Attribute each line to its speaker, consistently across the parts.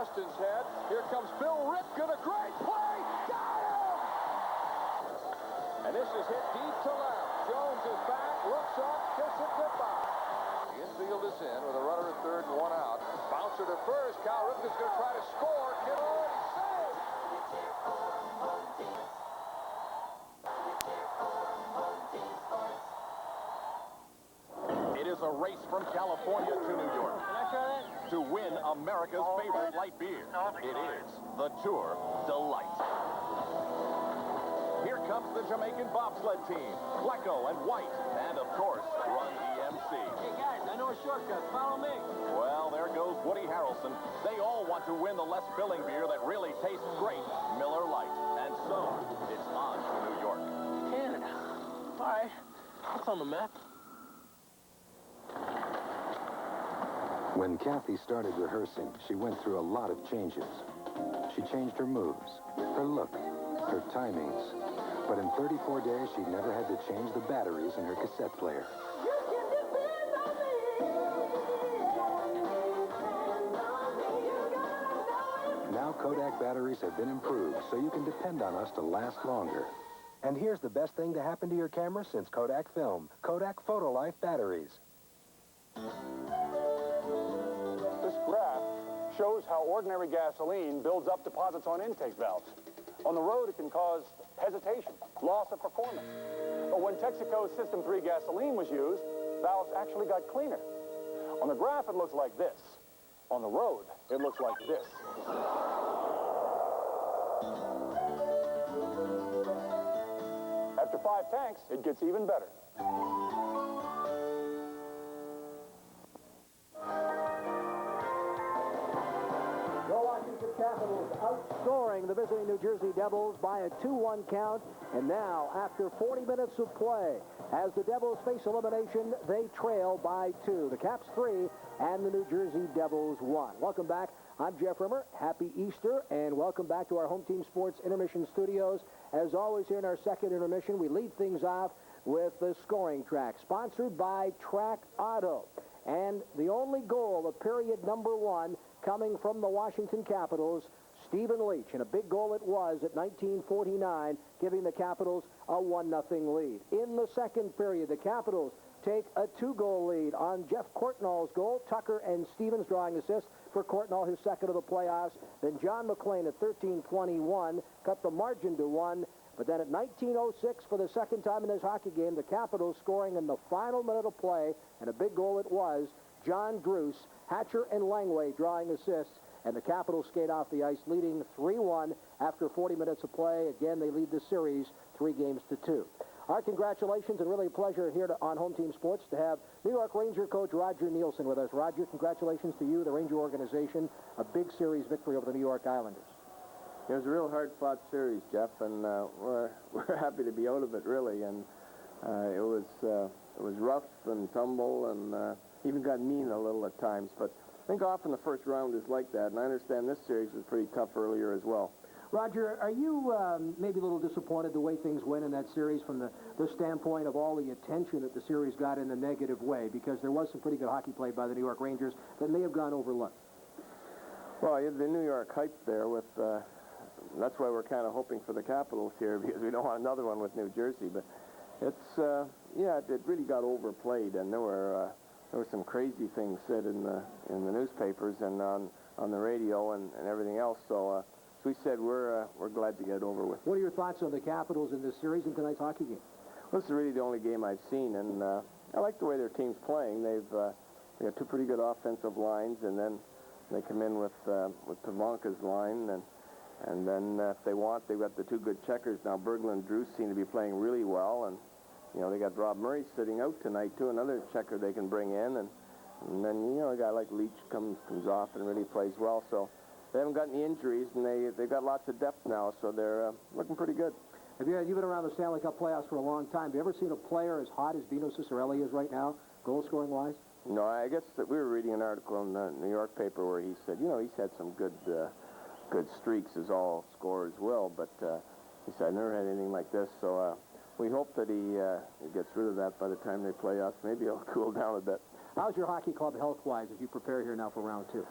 Speaker 1: Boston's head. Here comes Bill Ripken, a great play. Got him! And this is hit deep to left. Jones is back, looks up, gets it goodbye. The infield is in with a runner at third and one out. Bouncer to first. Cal Ripken's going to try to score. Kittle, he's saved.
Speaker 2: It is a race from California to New York to win America's favorite light beer. It is the Tour Delight. Here comes the Jamaican bobsled team, Flecko and White, and of course, Run DMC.
Speaker 3: Hey guys, I know a shortcut. Follow me.
Speaker 2: Well, there goes Woody Harrelson. They all want to win the less filling beer that really tastes great, Miller Lite. And so, it's on to New York.
Speaker 3: Canada. All right. That's on the map.
Speaker 4: When Kathy started rehearsing, she went through a lot of changes. She changed her moves, her look, her timings. But in 34 days, she never had to change the batteries in her cassette player. Now Kodak batteries have been improved, so you can depend on us to last longer. And here's the best thing to happen to your camera since Kodak film. Kodak Photolife batteries.
Speaker 5: This graph shows how ordinary gasoline builds up deposits on intake valves. On the road, it can cause hesitation, loss of performance. But when Texaco's System 3 gasoline was used, valves actually got cleaner. On the graph, it looks like this. On the road, it looks like this. After 5 tanks, it gets even better.
Speaker 6: Capitals outscoring the visiting New Jersey Devils by a 2-1 count. And now, after 40 minutes of play, as the Devils face elimination, they trail by 2. The Caps 3 and the New Jersey Devils 1. Welcome back. I'm Jeff Rimmer. Happy Easter, and welcome back to our Home Team Sports Intermission Studios. As always, here in our second intermission, we lead things off with the scoring track, sponsored by Track Auto. And the only goal of period number 1 coming from the Washington Capitals, Stephen Leach. And a big goal it was at 1949, giving the Capitals a 1-0 lead. In the second period, the Capitals take a 2-goal lead on Jeff Courtnall's goal. Tucker and Stevens drawing assists for Courtnall, his second of the playoffs. Then John McClain at 13:21 cut the margin to 1. But then at 19:06, for the second time in this hockey game, the Capitals scoring in the final minute of play, and a big goal it was. John Druce, Hatcher, and Langway drawing assists, and the Capitals skate off the ice, leading 3-1 after 40 minutes of play. Again, they lead the series 3-2. Our congratulations, and really a pleasure here on Home Team Sports to have New York Ranger coach Roger Nielsen with us. Roger, congratulations to you, the Ranger organization, a big series victory over the New York Islanders.
Speaker 7: It was a real hard-fought series, Jeff, and we're happy to be out of it, really. And it was rough and tumble, and even got mean a little at times. But I think often the first round is like that, and I understand this series was pretty tough earlier as well.
Speaker 6: Roger, are you maybe a little disappointed the way things went in that series from the standpoint of all the attention that the series got in a negative way? Because there was some pretty good hockey played by the New York Rangers that may have gone overlooked.
Speaker 7: Well, the New York hype there with... that's why we're kind of hoping for the Capitals here, because we don't want another one with New Jersey. But it's, yeah, it really got overplayed, and there were some crazy things said in the newspapers and on the radio and everything else. So as we said, we're glad to get it over with.
Speaker 6: What are your thoughts on the Capitals in this series and tonight's hockey game?
Speaker 7: Well, this is really the only game I've seen, and I like the way their team's playing. They got 2 pretty good offensive lines, and then they come in with Pavelka's line, and then if they want, they've got the 2 good checkers now. Berglund and Druce seem to be playing really well, and they got Rob Murray sitting out tonight too, another checker they can bring in, and then a guy like Leach comes off and really plays well. So they haven't got any injuries, and they've got lots of depth now, so they're looking pretty good.
Speaker 6: You've been around the Stanley Cup playoffs for a long time. Have you ever seen a player as hot as Dino Ciccarelli is right now, goal-scoring wise?
Speaker 7: No, I guess that we were reading an article in the New York paper where he said, he's had some good streaks, as all scorers will, but he said, I never had anything like this, so we hope that he gets rid of that by the time they play us. Maybe he'll cool down a bit.
Speaker 6: How's your hockey club health-wise as you prepare here now for round 2?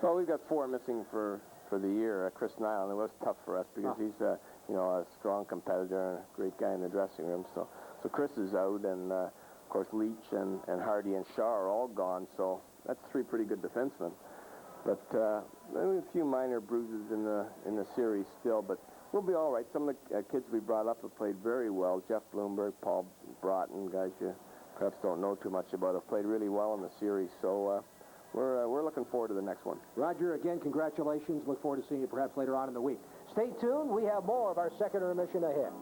Speaker 7: Well, we've got 4 missing for the year. Chris Nyland, it was tough for us because he's a strong competitor and a great guy in the dressing room. So Chris is out, and of course Leach and Hardy and Shaw are all gone. So that's 3 pretty good defensemen. But a few minor bruises in the series still, but we'll be all right. Some of the kids we brought up have played very well. Jeff Bloomberg, Paul Broughton, guys you perhaps don't know too much about, have played really well in the series. So we're looking forward to the next one.
Speaker 6: Roger, again, congratulations. Look forward to seeing you perhaps later on in the week. Stay tuned. We have more of our second intermission ahead.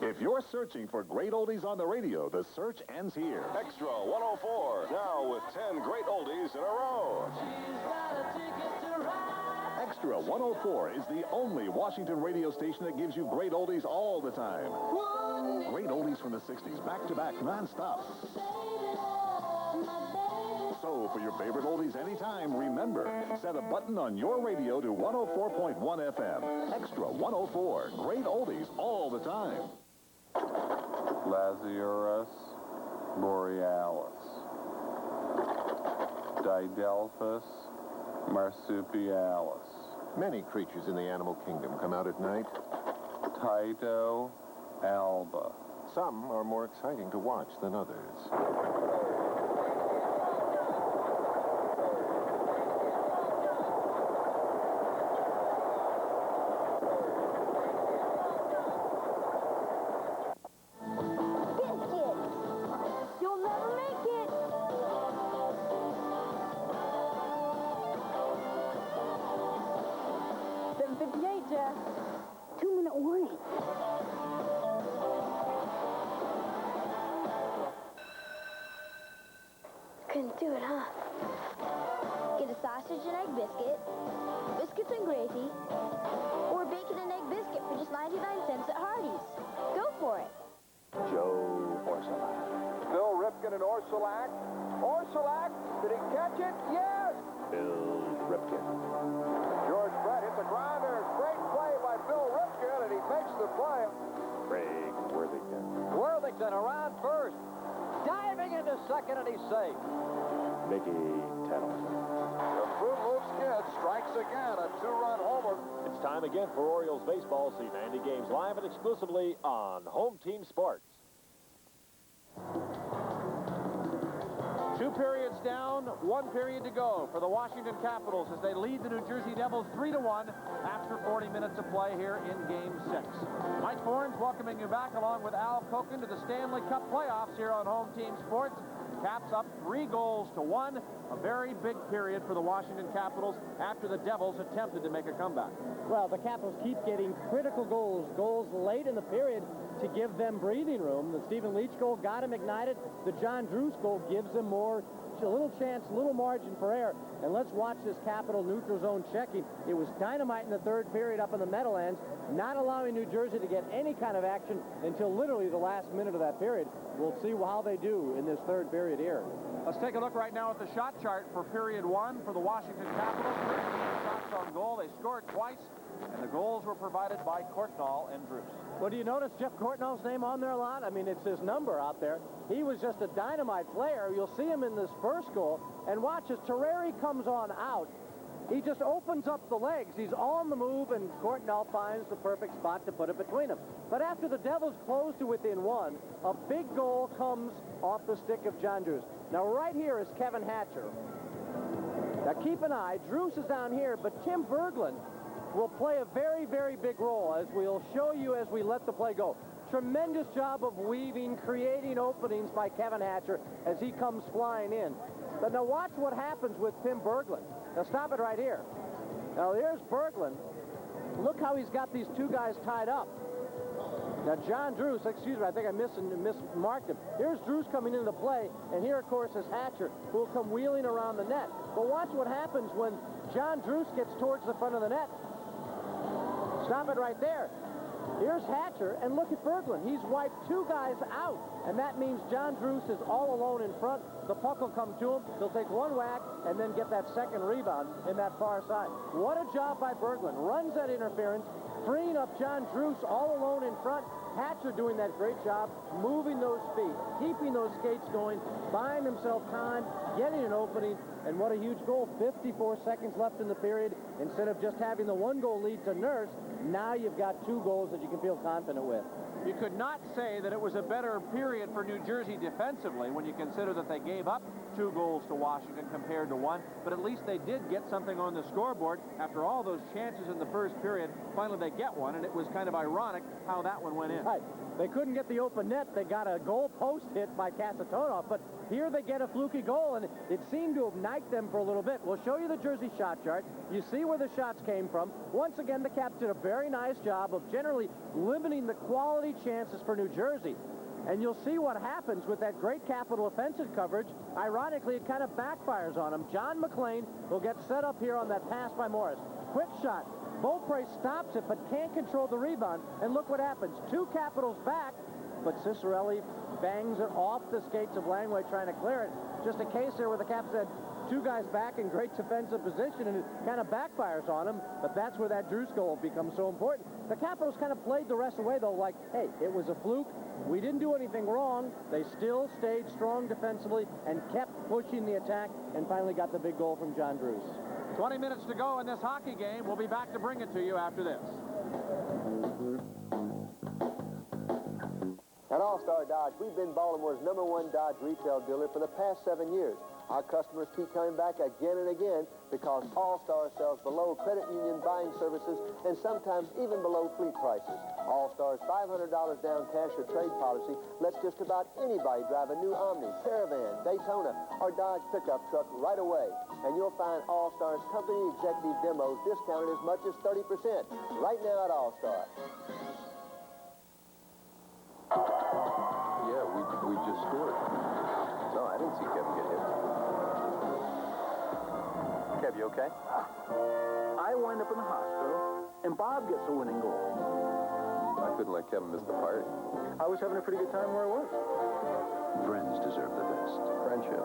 Speaker 8: If you're searching for great oldies on the radio, the search ends here.
Speaker 2: Extra 104, now with 10 great oldies in a row.
Speaker 8: Extra 104 is the only Washington radio station that gives you great oldies all the time. Great oldies from the 60s, back-to-back, non-stop. So, for your favorite oldies anytime, remember, set a button on your radio to 104.1 FM. Extra 104, great oldies all the time.
Speaker 9: Laziurus borealis, Didelphus marsupialis,
Speaker 10: Many creatures in the animal kingdom come out at night.
Speaker 9: Tyto alba.
Speaker 10: Some are more exciting to watch than others.
Speaker 11: Couldn't do it, huh? Get a sausage and egg biscuit, biscuits and gravy, or bacon and egg biscuit for just 99 cents at Hardee's. Go for it.
Speaker 1: Joe Orsulak. Bill Ripken and Orsulak. Orsulak, did he catch it? Yes! Bill Ripken. George Brett hits a grounder. Great play by Bill Ripken, and he makes the play. Craig Worthington. Worthington around first. Diving into second, and he's safe. Mickey Tettleton. The Fruit Loops kid strikes again, a 2-run homer.
Speaker 12: It's time again for Orioles baseball. See 90 games live and exclusively on Home Team Sports.
Speaker 3: 2 periods down, 1 period to go for the Washington Capitals as they lead the New Jersey Devils 3-1 after 40 minutes of play here in Game 6. Mike Fornes welcoming you back along with Al Koken to the Stanley Cup playoffs here on Home Team Sports. Caps up 3-1. A very big period for the Washington Capitals after the Devils attempted to make a comeback.
Speaker 13: Well, the Capitals keep getting critical goals late in the period to give them breathing room. The Stephen Leach goal got him ignited. The John Druce goal gives them a little chance, a little margin for error. And let's watch this Capital neutral zone checking. It was dynamite in the third period up in the Meadowlands, not allowing New Jersey to get any kind of action until literally the last minute of that period. We'll see how they do in this third period here.
Speaker 3: Let's take a look right now at the shot chart for period 1 for the Washington Capitals. 13 shots on goal. They scored twice, and the goals were provided by Courtnall and Druce.
Speaker 13: Well, do you notice Jeff Courtnall's name on there a lot? I mean, it's his number out there. He was just a dynamite player. You'll see him in this first goal. And watch as Terreri comes on out. He just opens up the legs. He's on the move, and Courtnall finds the perfect spot to put it between them. But after the Devils close to within 1, a big goal comes off the stick of John Druce. Now, right here is Kevin Hatcher. Now, keep an eye. Druce is down here, but Tim Berglund will play a very, very big role, as we'll show you as we let the play go. Tremendous job of weaving, creating openings by Kevin Hatcher as he comes flying in. But now watch what happens with Tim Berglund. Now stop it right here. Now there's Berglund. Look how he's got these two guys tied up. Now, John Drews, excuse me, I think I mismarked him. Here's Drews coming into the play, and here, of course, is Hatcher, who will come wheeling around the net. But watch what happens when John Drews gets towards the front of the net. Stop it right there. Here's Hatcher, and look at Berglund. He's wiped two guys out, and that means John Drews is all alone in front. The puck will come to him. He'll take one whack and then get that second rebound in that far side. What a job by Berglund. Runs that interference, freeing up John Drews all alone in front. Hatcher doing that great job, moving those feet, keeping those skates going, buying himself time, getting an opening, and what a huge goal. 54 seconds left in the period. Instead of just having the one-goal lead to Nurse, now you've got two goals that you can feel confident with.
Speaker 3: You could not say that it was a better period for New Jersey defensively when you consider that they gave up 2 goals to Washington compared to 1, but at least they did get something on the scoreboard. After all those chances in the first period, finally they get one, and it was kind of ironic how that one went in.
Speaker 13: Right. They couldn't get the open net. They got a goal post hit by Kasatonov, but here they get a fluky goal, and it seemed to ignite them for a little bit. We'll show you the Jersey shot chart. You see where the shots came from. Once again, the Caps did a very nice job of generally limiting the quality chances for New Jersey. And you'll see what happens with that great Capital offensive coverage. Ironically, it kind of backfires on them. John McLean will get set up here on that pass by Morris. Quick shot. Beaupre stops it, but can't control the rebound. And look what happens. 2 Capitals back, but Cicerelli bangs it off the skates of Langway trying to clear it. Just a case there where the Caps had 2 guys back in great defensive position, and it kind of backfires on them, but that's where that Drews goal becomes so important. The Capitals kind of played the rest of the way, though, like, hey, it was a fluke. We didn't do anything wrong. They still stayed strong defensively and kept pushing the attack, and finally got the big goal from John Drews.
Speaker 3: 20 minutes to go in this hockey game. We'll be back to bring it to you after this.
Speaker 14: At All-Star Dodge, we've been Baltimore's #1 Dodge retail dealer for the past 7 years. Our customers keep coming back again and again because All-Star sells below credit union buying services and sometimes even below fleet prices. All-Star's $500 down cash or trade policy lets just about anybody drive a new Omni, Caravan, Daytona, or Dodge pickup truck right away. And you'll find All-Star's company executive demos discounted as much as 30% right now at All-Star.
Speaker 10: Yeah, we just scored. No, I didn't see Kevin get hit. Kev, you okay?
Speaker 15: I wind up in the hospital, and Bob gets a winning goal.
Speaker 10: I couldn't let Kevin miss the party.
Speaker 15: I was having a pretty good time where I was.
Speaker 16: Friends deserve the best.
Speaker 10: Friendship.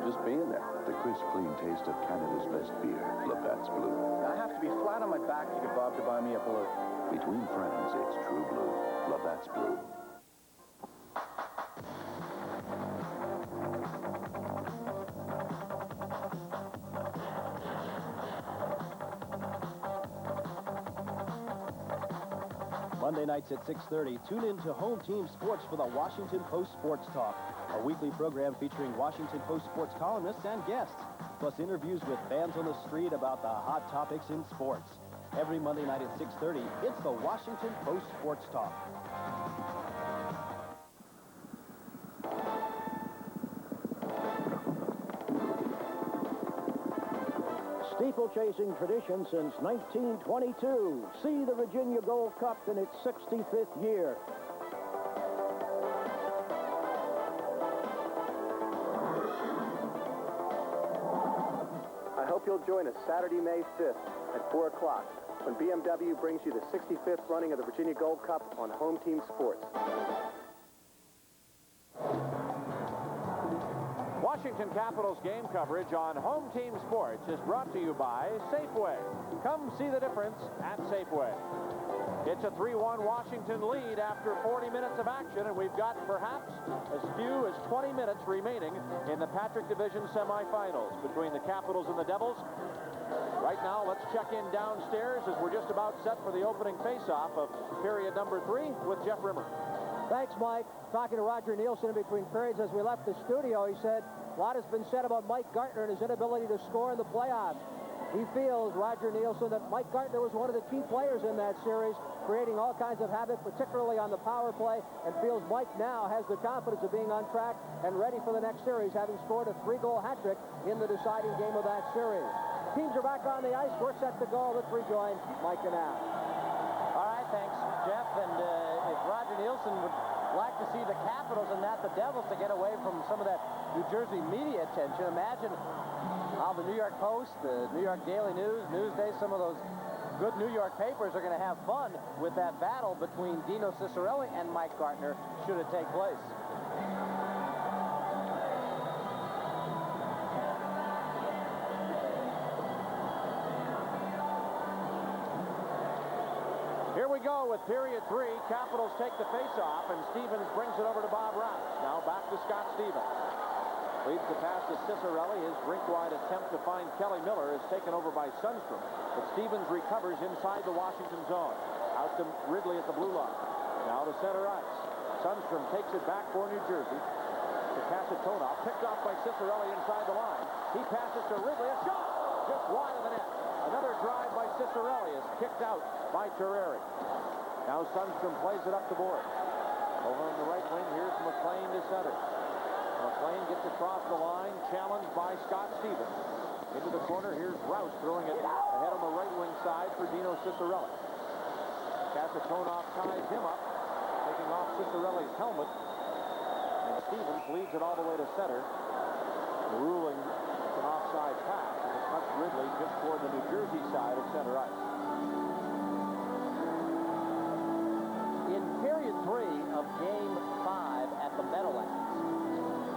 Speaker 10: Just being there.
Speaker 16: The crisp, clean taste of Canada's best beer, Labatt's Blue.
Speaker 15: I have to be flat on my back to get Bob to buy me a blue.
Speaker 16: Between friends, it's true blue. Labatt's Blue.
Speaker 17: Monday nights at 6:30, tune in to Home Team Sports for the Washington Post Sports Talk, a weekly program featuring Washington Post sports columnists and guests, plus interviews with fans on the street about the hot topics in sports. Every Monday night at 6:30, it's the Washington Post Sports Talk.
Speaker 6: Steeplechasing tradition since 1922. See the Virginia Gold Cup in its 65th year.
Speaker 18: I hope you'll join us Saturday, May 5th at 4 o'clock when BMW brings you the 65th running of the Virginia Gold Cup on Home Team Sports.
Speaker 3: Washington Capitals game coverage on Home Team Sports is brought to you by Safeway. Come see the difference at Safeway. It's a 3-1 Washington lead after 40 minutes of action, and we've got perhaps as few as 20 minutes remaining in the Patrick Division semifinals between the Capitals and the Devils. Right now, let's check in downstairs as we're just about set for the opening face-off of period number 3 with Jeff Rimmer.
Speaker 6: Thanks, Mike. Talking to Roger Nielsen in between periods as we left the studio, he said, a lot has been said about Mike Gartner and his inability to score in the playoffs. He feels, Roger Nielsen, that Mike Gartner was one of the key players in that series, creating all kinds of havoc, particularly on the power play, and feels Mike now has the confidence of being on track and ready for the next series, having scored a 3-goal hat-trick in the deciding game of that series. Teams are back on the ice. We're set to go. Let's rejoin Mike and Al.
Speaker 3: All right,
Speaker 13: thanks, Jeff. And if Roger Nielsen would like to see the Capitals and not the Devils to get away from some of that New Jersey media attention, imagine how the New York Post, the New York Daily News, Newsday, some of those good New York papers are going to have fun with that battle between Dino Ciccarelli and Mike Gartner should it take place.
Speaker 3: Here we go with period 3. Capitals take the face-off, and Stevens brings it over to Bob Rouse. Now back to Scott Stevens. Leads the pass to Ciccarelli. His rink-wide attempt to find Kelly Miller is taken over by Sundstrom. But Stevens recovers inside the Washington zone. Out to Ridley at the blue line. Now to center ice. Sundstrom takes it back for New Jersey. To Kasatonov. Picked off by Ciccarelli inside the line. He passes to Ridley. A shot! Just wide of the net. Another drive by Ciccarelli is kicked out by Terreri. Now Sundstrom plays it up the board. Over on the right wing, here's McLean to center. McLean gets across the line, challenged by Scott Stevens. Into the corner, here's Rouse throwing it ahead on the right wing side for Dino Ciccarelli. Kasatonov ties him up, taking off Ciccarelli's helmet. And Stevens leads it all the way to center. The ruling it's an offside pass. And it cuts Ridley just toward the New Jersey side of center ice.
Speaker 13: In period 3 of Game 5 at the Meadowlands,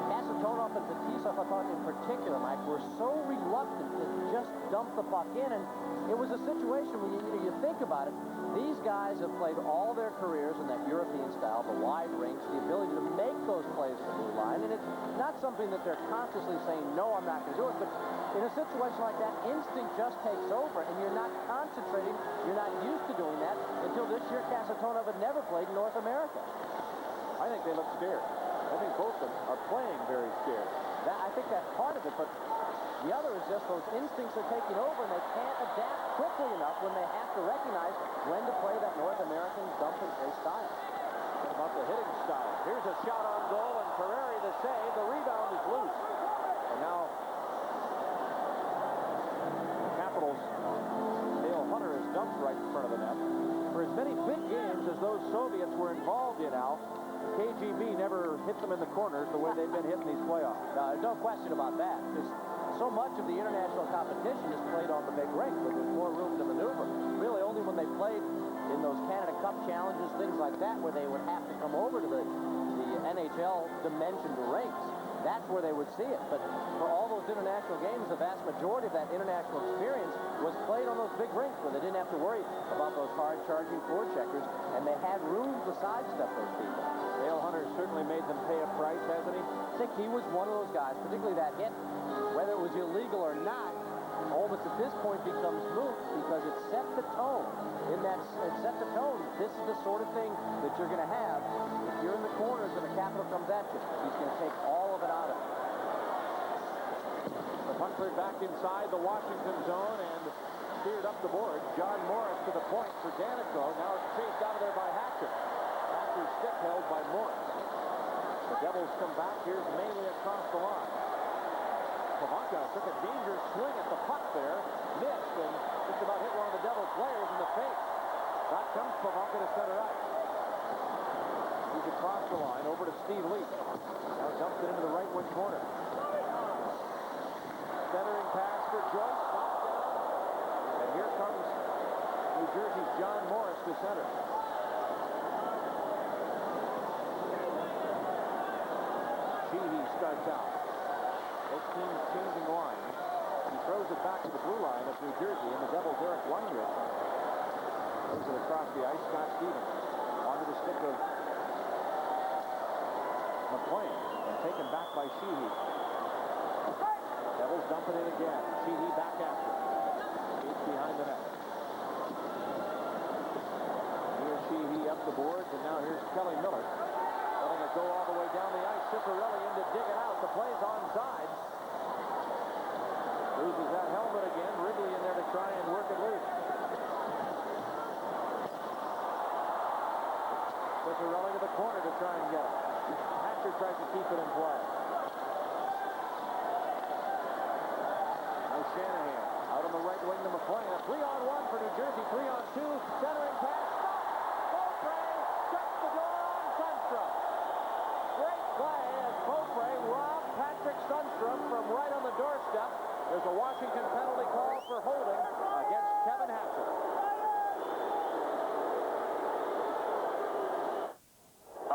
Speaker 13: Kasatonov and Fetisov, I thought in particular, Mike, were so reluctant to just dump the puck in. And it was a situation when you think about it, these guys have played all their careers in that European style, the wide rinks, the ability to make those plays at the blue line. And it's not something that they're consciously saying, no, I'm not going to do it. But in a situation like that, instinct just takes over, and you're not concentrating, you're not used to doing that until this year Kasatonov had never played in North America.
Speaker 3: I think they look scared. I think both of them are playing very scared.
Speaker 13: I think that's part of it, but the other is just those instincts are taking over, and they can't adapt quickly enough when they have to recognize when to play that North American dump and chase style.
Speaker 3: What about the hitting style? Here's a shot on goal, and Terreri the save. The rebound is loose. And now the Capitals, Dale Hunter is dumped right in front of the net. For as many big games as those Soviets were involved in, Al, KGB never hit them in the corners the way they've been hitting these playoffs.
Speaker 13: No question about that, because so much of the international competition is played on the big rink, where there's more room to maneuver. Really, only when they played in those Canada Cup challenges, things like that, where they would have to come over to the NHL dimensioned rinks, that's where they would see it. But for all those international games, the vast majority of that international experience was played on those big rinks, where they didn't have to worry about those hard-charging forecheckers, and they had room to sidestep those people.
Speaker 3: Dale Hunter certainly made them pay a price, hasn't he?
Speaker 13: I think he was one of those guys, particularly that hit, whether it was illegal or not, almost at this point becomes moot because it set the tone. It set the tone. This is the sort of thing that you're going to have if you're in the corners and the Capital comes at you. He's going to take all of it out of it.
Speaker 3: The puck cleared back inside the Washington zone and steered up the board. John Morris to the point for Danico. Now it's chased out of there by Hatcher. Hatcher's stick held by Morris. The Devils come back. Here's Mainley across the line. Pavanka took a dangerous swing at the puck there. Missed and just about hit one of the Devils players in the face. Back comes Pavanka to center ice. He's across the line over to Steve Leach. Now dumps it into the right wing corner. Centering pass for Joyce. Knocked down. And here comes New Jersey's John Morris to center. Sheehy starts out. Both teams changing lines. He throws it back to the blue line of New Jersey, and the Devils' Eric Weinrich throws it across the ice. Scott Stevens onto the stick of McLean and taken back by Sheehy. Devils dump it in again. Sheehy back after. He's behind the net. Here's Sheehy up the boards, and now here's Kelly Miller. Letting it go all the way down the ice. Ciccarelli in to dig it out. The play's onside. Loses that helmet again. Ridley in there to try and work it loose. Ciccarelli to the corner to try and get it. Hatcher tries to keep it in play. Now Shanahan out on the right wing to McLean. A 3-on-1 for New Jersey. 3-on-2. Centering pass. Stop! Sundstrom from right on the doorstep. There's a Washington penalty call for holding against Kevin Hatcher.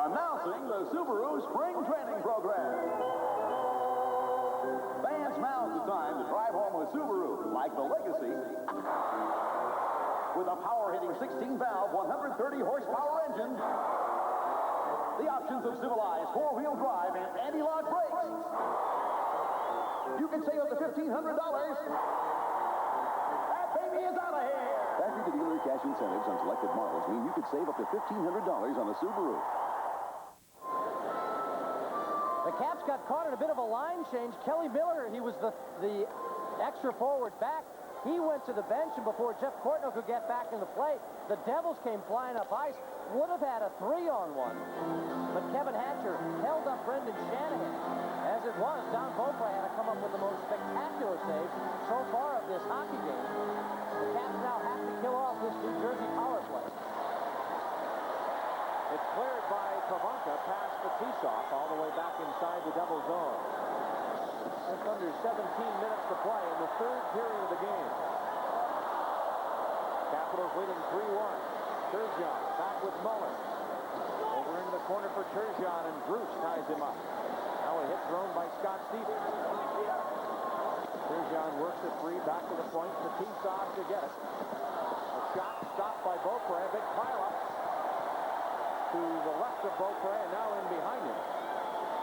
Speaker 8: Announcing the Subaru Spring Training Program. Fans, now's the time to drive home with Subaru, like the Legacy, with a power-hitting 16-valve, 130-horsepower engine, the options of civilized four-wheel drive and anti-lock brakes. You can save up to $1,500. That baby is out of here.
Speaker 16: Factory-to-dealer cash incentives on selected models mean you could save up to $1,500 on a Subaru.
Speaker 13: The Caps got caught in a bit of a line change. Kelly Miller, he was the extra forward back. He went to the bench, and before Jeff Courtnall could get back in the play, the Devils came flying up ice. Would have had a 3-on-1. But Kevin Hatcher held up Brendan Shanahan. As it was, Don Beaupre had to come up with the most spectacular save so far of this hockey game. The Caps now have to kill off this New Jersey power play.
Speaker 3: It's cleared by Pavanka past Fetisov all the way back inside the double zone. Just under 17 minutes to play in the third period of the game. Capitals leading 3-1. Turgeon back with Muller. Over into the corner for Turgeon, and Bruce ties him up. Now a hit thrown by Scott Stevens. Turgeon works it free back to the point. Fetisov to get it. A shot stopped by Beaupre. A big pile-up to the left of Beaupre, and now in behind him.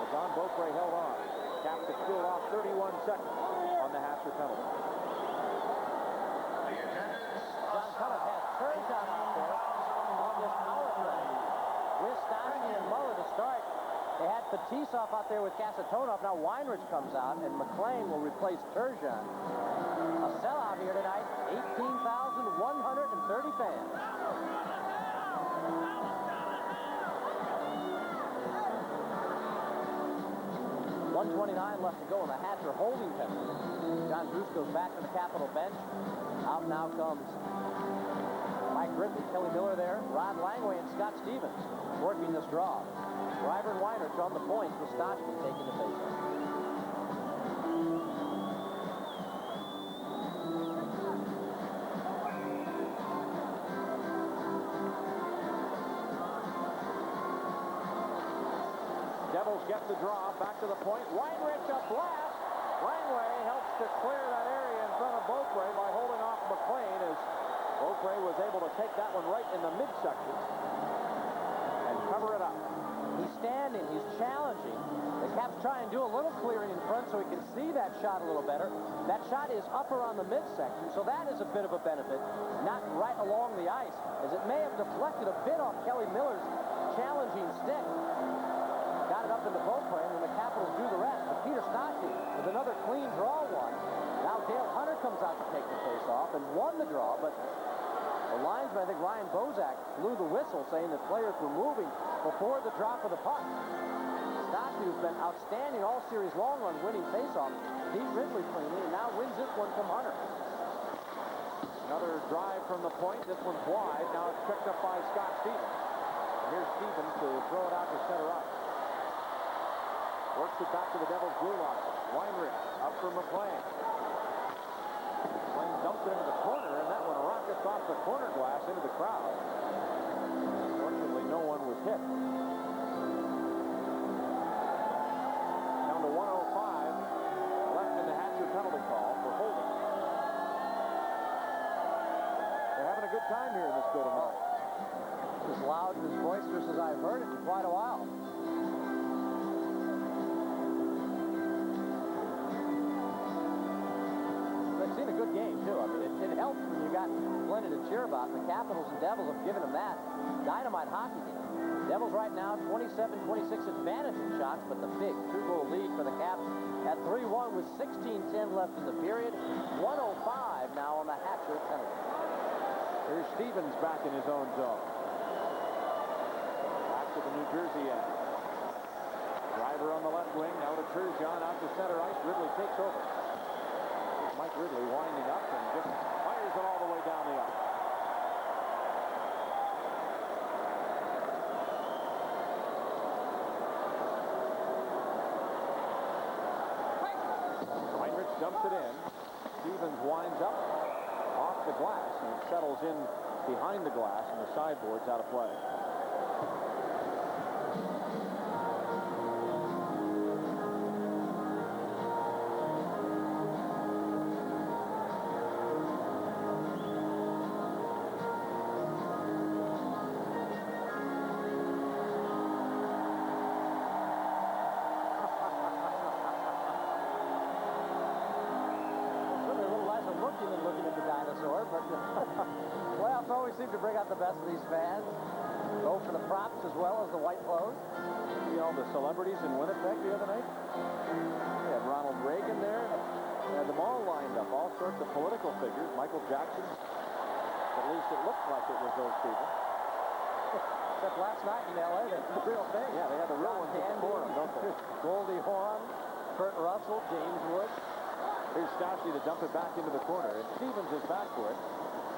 Speaker 3: But Don Beaupre held on. Caps to kill off 31 seconds on the Hatcher penalty.
Speaker 13: John Cutler has Turgeon out there on this power play. With Stastny and Muller to start. They had Fetisov out there with Kasatonov. Now Weinrich comes out, and McLean will replace Turgeon. A sellout here tonight. 18,130 fans. 1:29 left to go in the Hatcher holding penalty. John Bruce goes back to the Capital bench. Out now comes Mike Ridley, Kelly Miller there, Rod Langway, and Scott Stevens working this draw. Driver and Weinrich on the points with Stastny taking the faceoff.
Speaker 3: Devils get the draw, back to the point. Weinrich a blast. Langway helps to clear that area in front of Beaupre by holding off McLean, as Beaupre was able to take that one right in the midsection and cover it up.
Speaker 13: He's standing, he's challenging. The Caps try and do a little clearing in front so he can see that shot a little better. That shot is upper on the midsection, so that is a bit of a benefit, not right along the ice, as it may have deflected a bit off Kelly Miller's challenging stick. Got it up into Beaupre, and then the Capitals do the rest. But Peter Stastny with another clean draw one. Now Dale Hunter comes out to take the face-off and won the draw, but the linesman, I think Ryan Bozak, blew the whistle saying that players were moving before the drop of the puck. Stastny, who's been outstanding all series long on winning face-off, beat Ridley cleanly and now wins this one from Hunter.
Speaker 3: Another drive from the point. This one's wide. Now it's picked up by Scott Stevens. And here's Stevens to throw it out to center up. Works it back to the Devils' blue line. Weinrich up for McLean. McLean dumps it into the corner, and that one rockets off the corner glass into the crowd. Fortunately, no one was hit. Down to 105 left in the Hatcher penalty call for holding. They're having a good time here in this building tonight.
Speaker 13: As loud and as boisterous as I've heard it in quite a while. Seen a good game, too. I mean, it helps when you got plenty to cheer about. The Capitals and Devils have given them that dynamite hockey game. Devils right now 27-26 advantage in shots, but the big two-goal lead for the Caps at 3-1 with 16:10 left in the period. 105 now on the Hatcher penalty.
Speaker 3: Here's Stevens back in his own zone. Back to the New Jersey end. Driver on the left wing, now to Turgeon, out to center ice. Ridley takes over. Mike Ridley winding up and just fires it all the way down the ice. dumps it in. Stevens winds up off the glass and it settles in behind the glass and the sideboard's out of play.
Speaker 13: Playoffs always seem to bring out the best of these fans. Go for the props as well as the white clothes.
Speaker 3: You know, the celebrities in Winnipeg the other night? They had Ronald Reagan there. They had them all lined up, all sorts of political figures. Michael Jackson. At least it looked like it was those people.
Speaker 13: Except last night in L.A., that's the real thing.
Speaker 3: Yeah, they had the real ones at the forum, don't they?
Speaker 13: Goldie Hawn, Kurt Russell, James Wood.
Speaker 3: Here's Stastny to dump it back into the corner, and Stevens is back for it.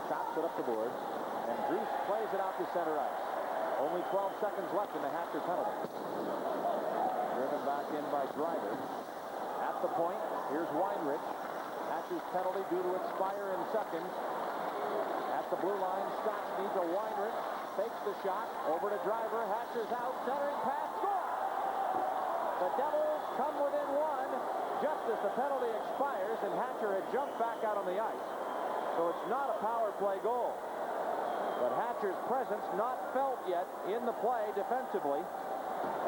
Speaker 3: Chops it up the board, and Drees plays it out to center ice. Only 12 seconds left in the Hatcher penalty. Driven back in by Driver. At the point, here's Weinrich. Hatcher's penalty due to expire in seconds. At the blue line, Stastny to Weinrich. Fakes the shot, over to Driver. Hatcher's out, centering pass, score! The Devils come within one just as the penalty expires, and Hatcher had jumped back out on the ice. So it's not a power play goal. But Hatcher's presence not felt yet in the play defensively.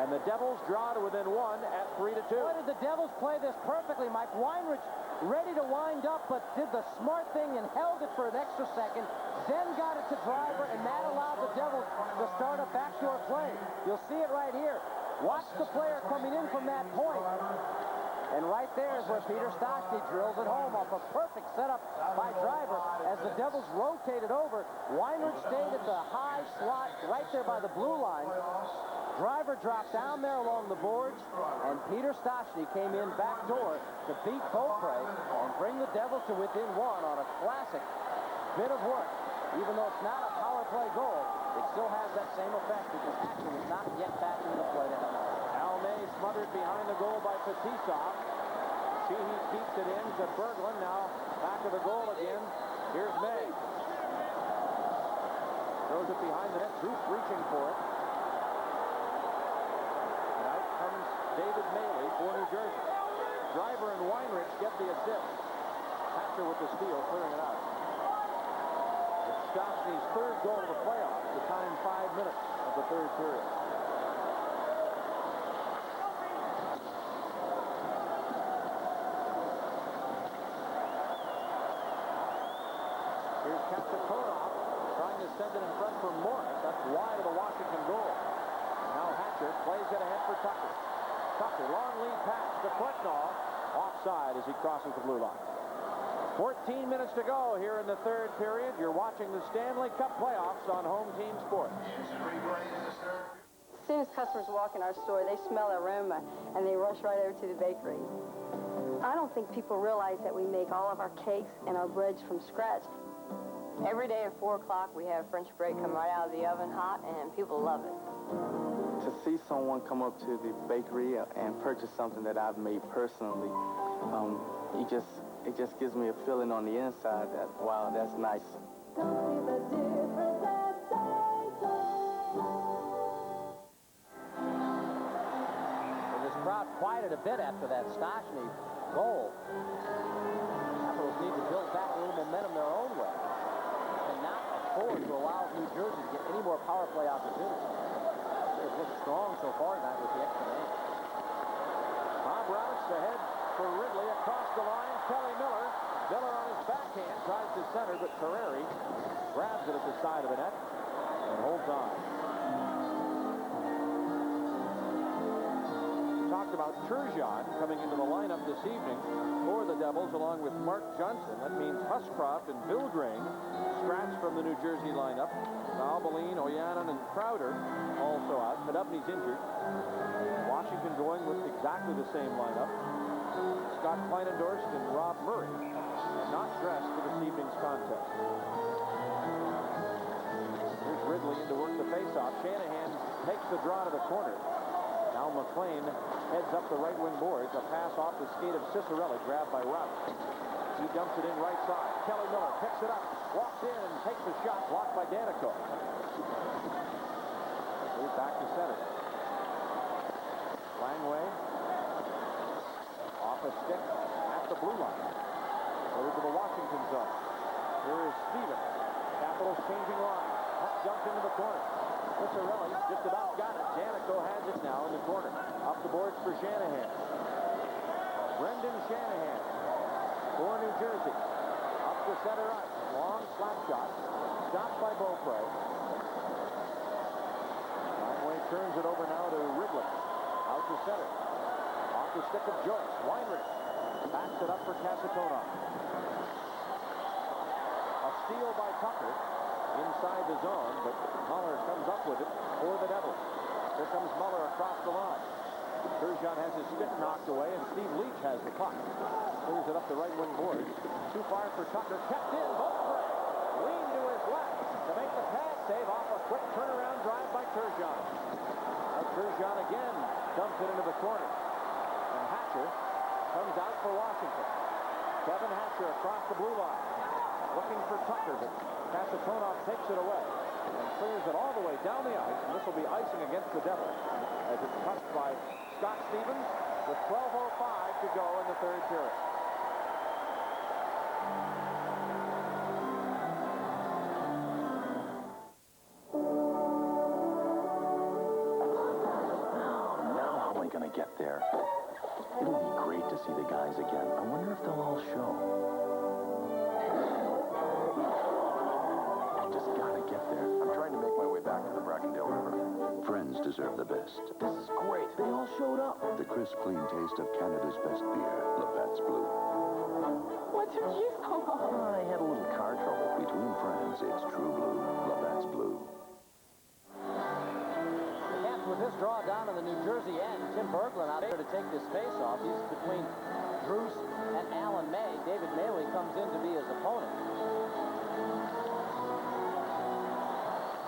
Speaker 3: And the Devils draw to within one at 3-2.
Speaker 13: Boy, did the Devils play this perfectly, Mike. Weinrich ready to wind up, but did the smart thing and held it for an extra second, then got it to Driver, and that allowed the Devils to start a backdoor play. You'll see it right here. Watch the player coming in from that point. And right there is where Peter Stastny drills it home off a perfect setup by Driver. As the Devils rotated over, Weinrich stayed at the high slot right there by the blue line. Driver dropped down there along the boards, and Peter Stastny came in backdoor to beat Beaupre and bring the Devils to within one on a classic bit of work. Even though it's not a power play goal, it still has that same effect because Hatcher was not yet back into the play to help.
Speaker 3: May smothered behind the goal by Fetisov. Sheehy keeps it in to Berglund. Now back of the goal again. Here's May. Throws it behind the net. Drees reaching for it. And out comes David Maley for New Jersey. Driver and Weinrich get the assist. Hatcher with the steal, clearing it out. It's Stastny's third goal of the playoffs. The time 5 minutes of the third period. Kapitonov trying to send it in front for Morris. That's wide of the Washington goal. Now Hatcher plays it ahead for Tucker. Tucker, long lead pass to Kleknall. Offside as he crosses the blue line. 14 minutes to go here in the third period. You're watching the Stanley Cup playoffs on Home Team Sports.
Speaker 19: As soon as customers walk in our store, they smell aroma and they rush right over to the bakery. I don't think people realize that we make all of our cakes and our breads from scratch. Every day at 4 o'clock, we have French bread come right out of the oven hot, and people love it.
Speaker 20: To see someone come up to the bakery and purchase something that I've made personally, it just gives me a feeling on the inside that, wow, that's nice.
Speaker 13: This crowd quieted a bit after that Stastny goal. Capitals need to build back a little momentum their own way. Cannot afford to allow New Jersey to get any more power play opportunities. They've looked strong so far tonight with the extra man.
Speaker 3: Bob Rouse ahead for Ridley across the line. Kelly Miller. Miller on his backhand tries to center, but Terreri grabs it at the side of the net and holds on. Talked about Turgeon coming into the lineup this evening for the Devils along with Mark Johnson. That means Huscroft and Billgrain scratched from the New Jersey lineup. Valvoline, Oyanen, and Crowder also out. Podubny's injured. Washington going with exactly the same lineup. Scott Kleinendorst and Rob Murray not dressed for this evening's contest. Here's Ridley in to work the faceoff. Shanahan takes the draw to the corner. Now McLean heads up the right wing boards. A pass off the skate of Cicerelli, grabbed by Rouse. dumps it in right side. Kelly Miller picks it up, walks in and takes a shot, blocked by Danico. Move back to center. Langway off a stick at the blue line. Over to the Washington zone. Here is Stevens. Capitals changing line. Puck jumped into the corner. Ciccarelli just about got it. Janico has it now in the corner. Up the boards for Shanahan. Brendan Shanahan for New Jersey. Up the center ice. Long slap shot. Stopped by Beaupre. Langway turns it over now to Wrigley. Out to center. Off the stick of Joyce. Weinrich backs it up for Kasatonov. A steal by Tucker inside the zone, but Muller comes up with it for the Devils. Here comes Muller across the line. Turgeon has his stick knocked away, and Steve Leach has the puck. Clears it up the right wing boards. Too far for Tucker. Kept in. Beaupre leaned to his left to make the pass save off a quick turnaround drive by Turgeon. Now Turgeon again dumps it into the corner. And Hatcher comes out for Washington. Kevin Hatcher across the blue line. Looking for Tucker, but Kasatonov takes it away and clears it all the way down the ice, and this will be icing against the Devils as it's touched by Scott Stevens with 12:05 to go in the third period.
Speaker 16: Now how am I going to get there? It'll be great to see the guys again. I wonder if they'll all show.
Speaker 10: I'm trying to make my way back to the Brackendale River.
Speaker 16: Friends deserve the best.
Speaker 10: This is great. They all showed up.
Speaker 16: The crisp, clean taste of Canada's best beer, Labatt's Blue.
Speaker 19: What took you so long?
Speaker 16: I had a little car trouble. Between friends, it's true blue. Labatt's Blue.
Speaker 13: The Caps with this draw down in the New Jersey end. Tim Berglund out there to take this face-off. He's between Druce and Alan May. David Maley comes in to be his opponent.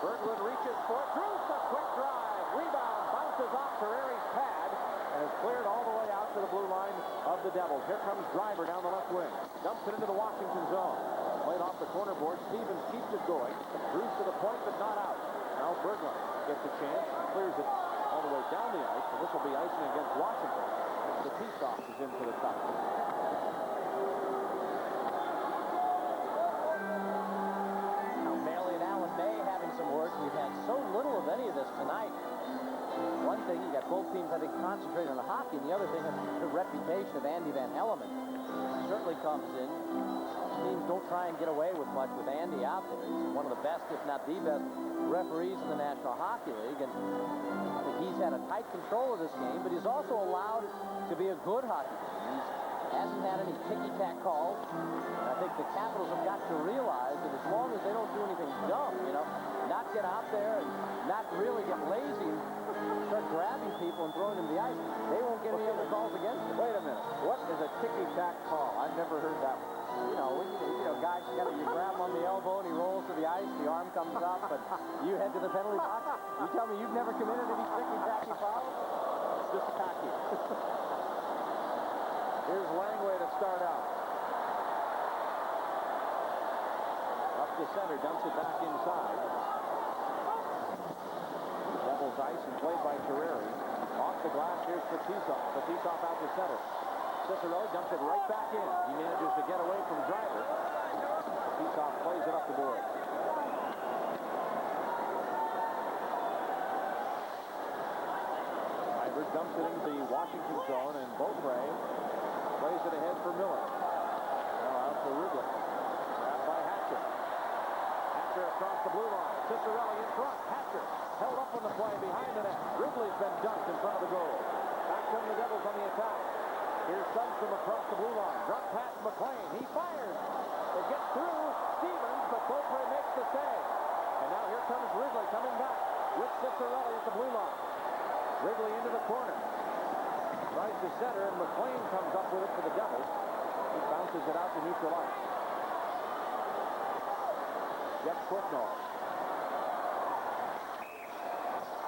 Speaker 3: Berglund reaches for it. Druce, a quick drive. Rebound. Bounces off Terreri's pad and is cleared all the way out to the blue line of the Devils. Here comes Driver down the left wing. Dumps it into the Washington zone. Played off the corner board. Stevens keeps it going. Druce to the point, but not out. Now Berglund gets a chance. Clears it all the way down the ice. And this will be icing against Washington. The Peacock is in for the top.
Speaker 13: Some work. We've had so little of any of this tonight. One thing, you got both teams, I think, concentrated on the hockey, and the other thing, the reputation of Andy Van Hellemond certainly comes in. Teams don't try and get away with much with Andy out there. He's one of the best, if not the best, referees in the National Hockey League, and I think he's had a tight control of this game, but he's also allowed to be a good hockey team. He hasn't had any ticky-tack calls. And I think the Capitals have got to realize that as long as they don't do anything dumb, you know, not get out there and not really get lazy and start grabbing people and throwing them to the ice, they won't get any other calls against them.
Speaker 3: Wait a minute. What is a ticky-tack call? I've never heard that one.
Speaker 13: You know, guys, you grab him on the elbow and he rolls to the ice, the arm comes up, but you head to the penalty box. You tell me you've never committed any ticky-tacky fouls?
Speaker 3: It's just tacky. Here's Langway to start out. Up the center, dumps it back inside. Devils ice and played by Terreri. Off the glass, here's Fetisov. Fetisov out to center. Ciccarelli dumps it right back in. He manages to get away from Driver. Fetisov plays it up the board. Driver dumps it into the Washington zone, and Beaupre plays it ahead for Miller. Now out for Wrigley. Grabbed by Hatcher. Hatcher across the blue line. Ciccarelli in front. Hatcher held up on the play behind the net. Wrigley's been dunked in front of the goal. Back come the Devils on the attack. Here's Sundstrom across the blue line. Drop pass McLean. He fires. They get through Stevens, but Beaupre makes the save. And now here comes Wrigley coming back with Ciccarelli at the blue line. Wrigley into the corner. Tries to center, and McLean comes up with it for the Devils. He bounces it out to neutral ice. Jeff Switnall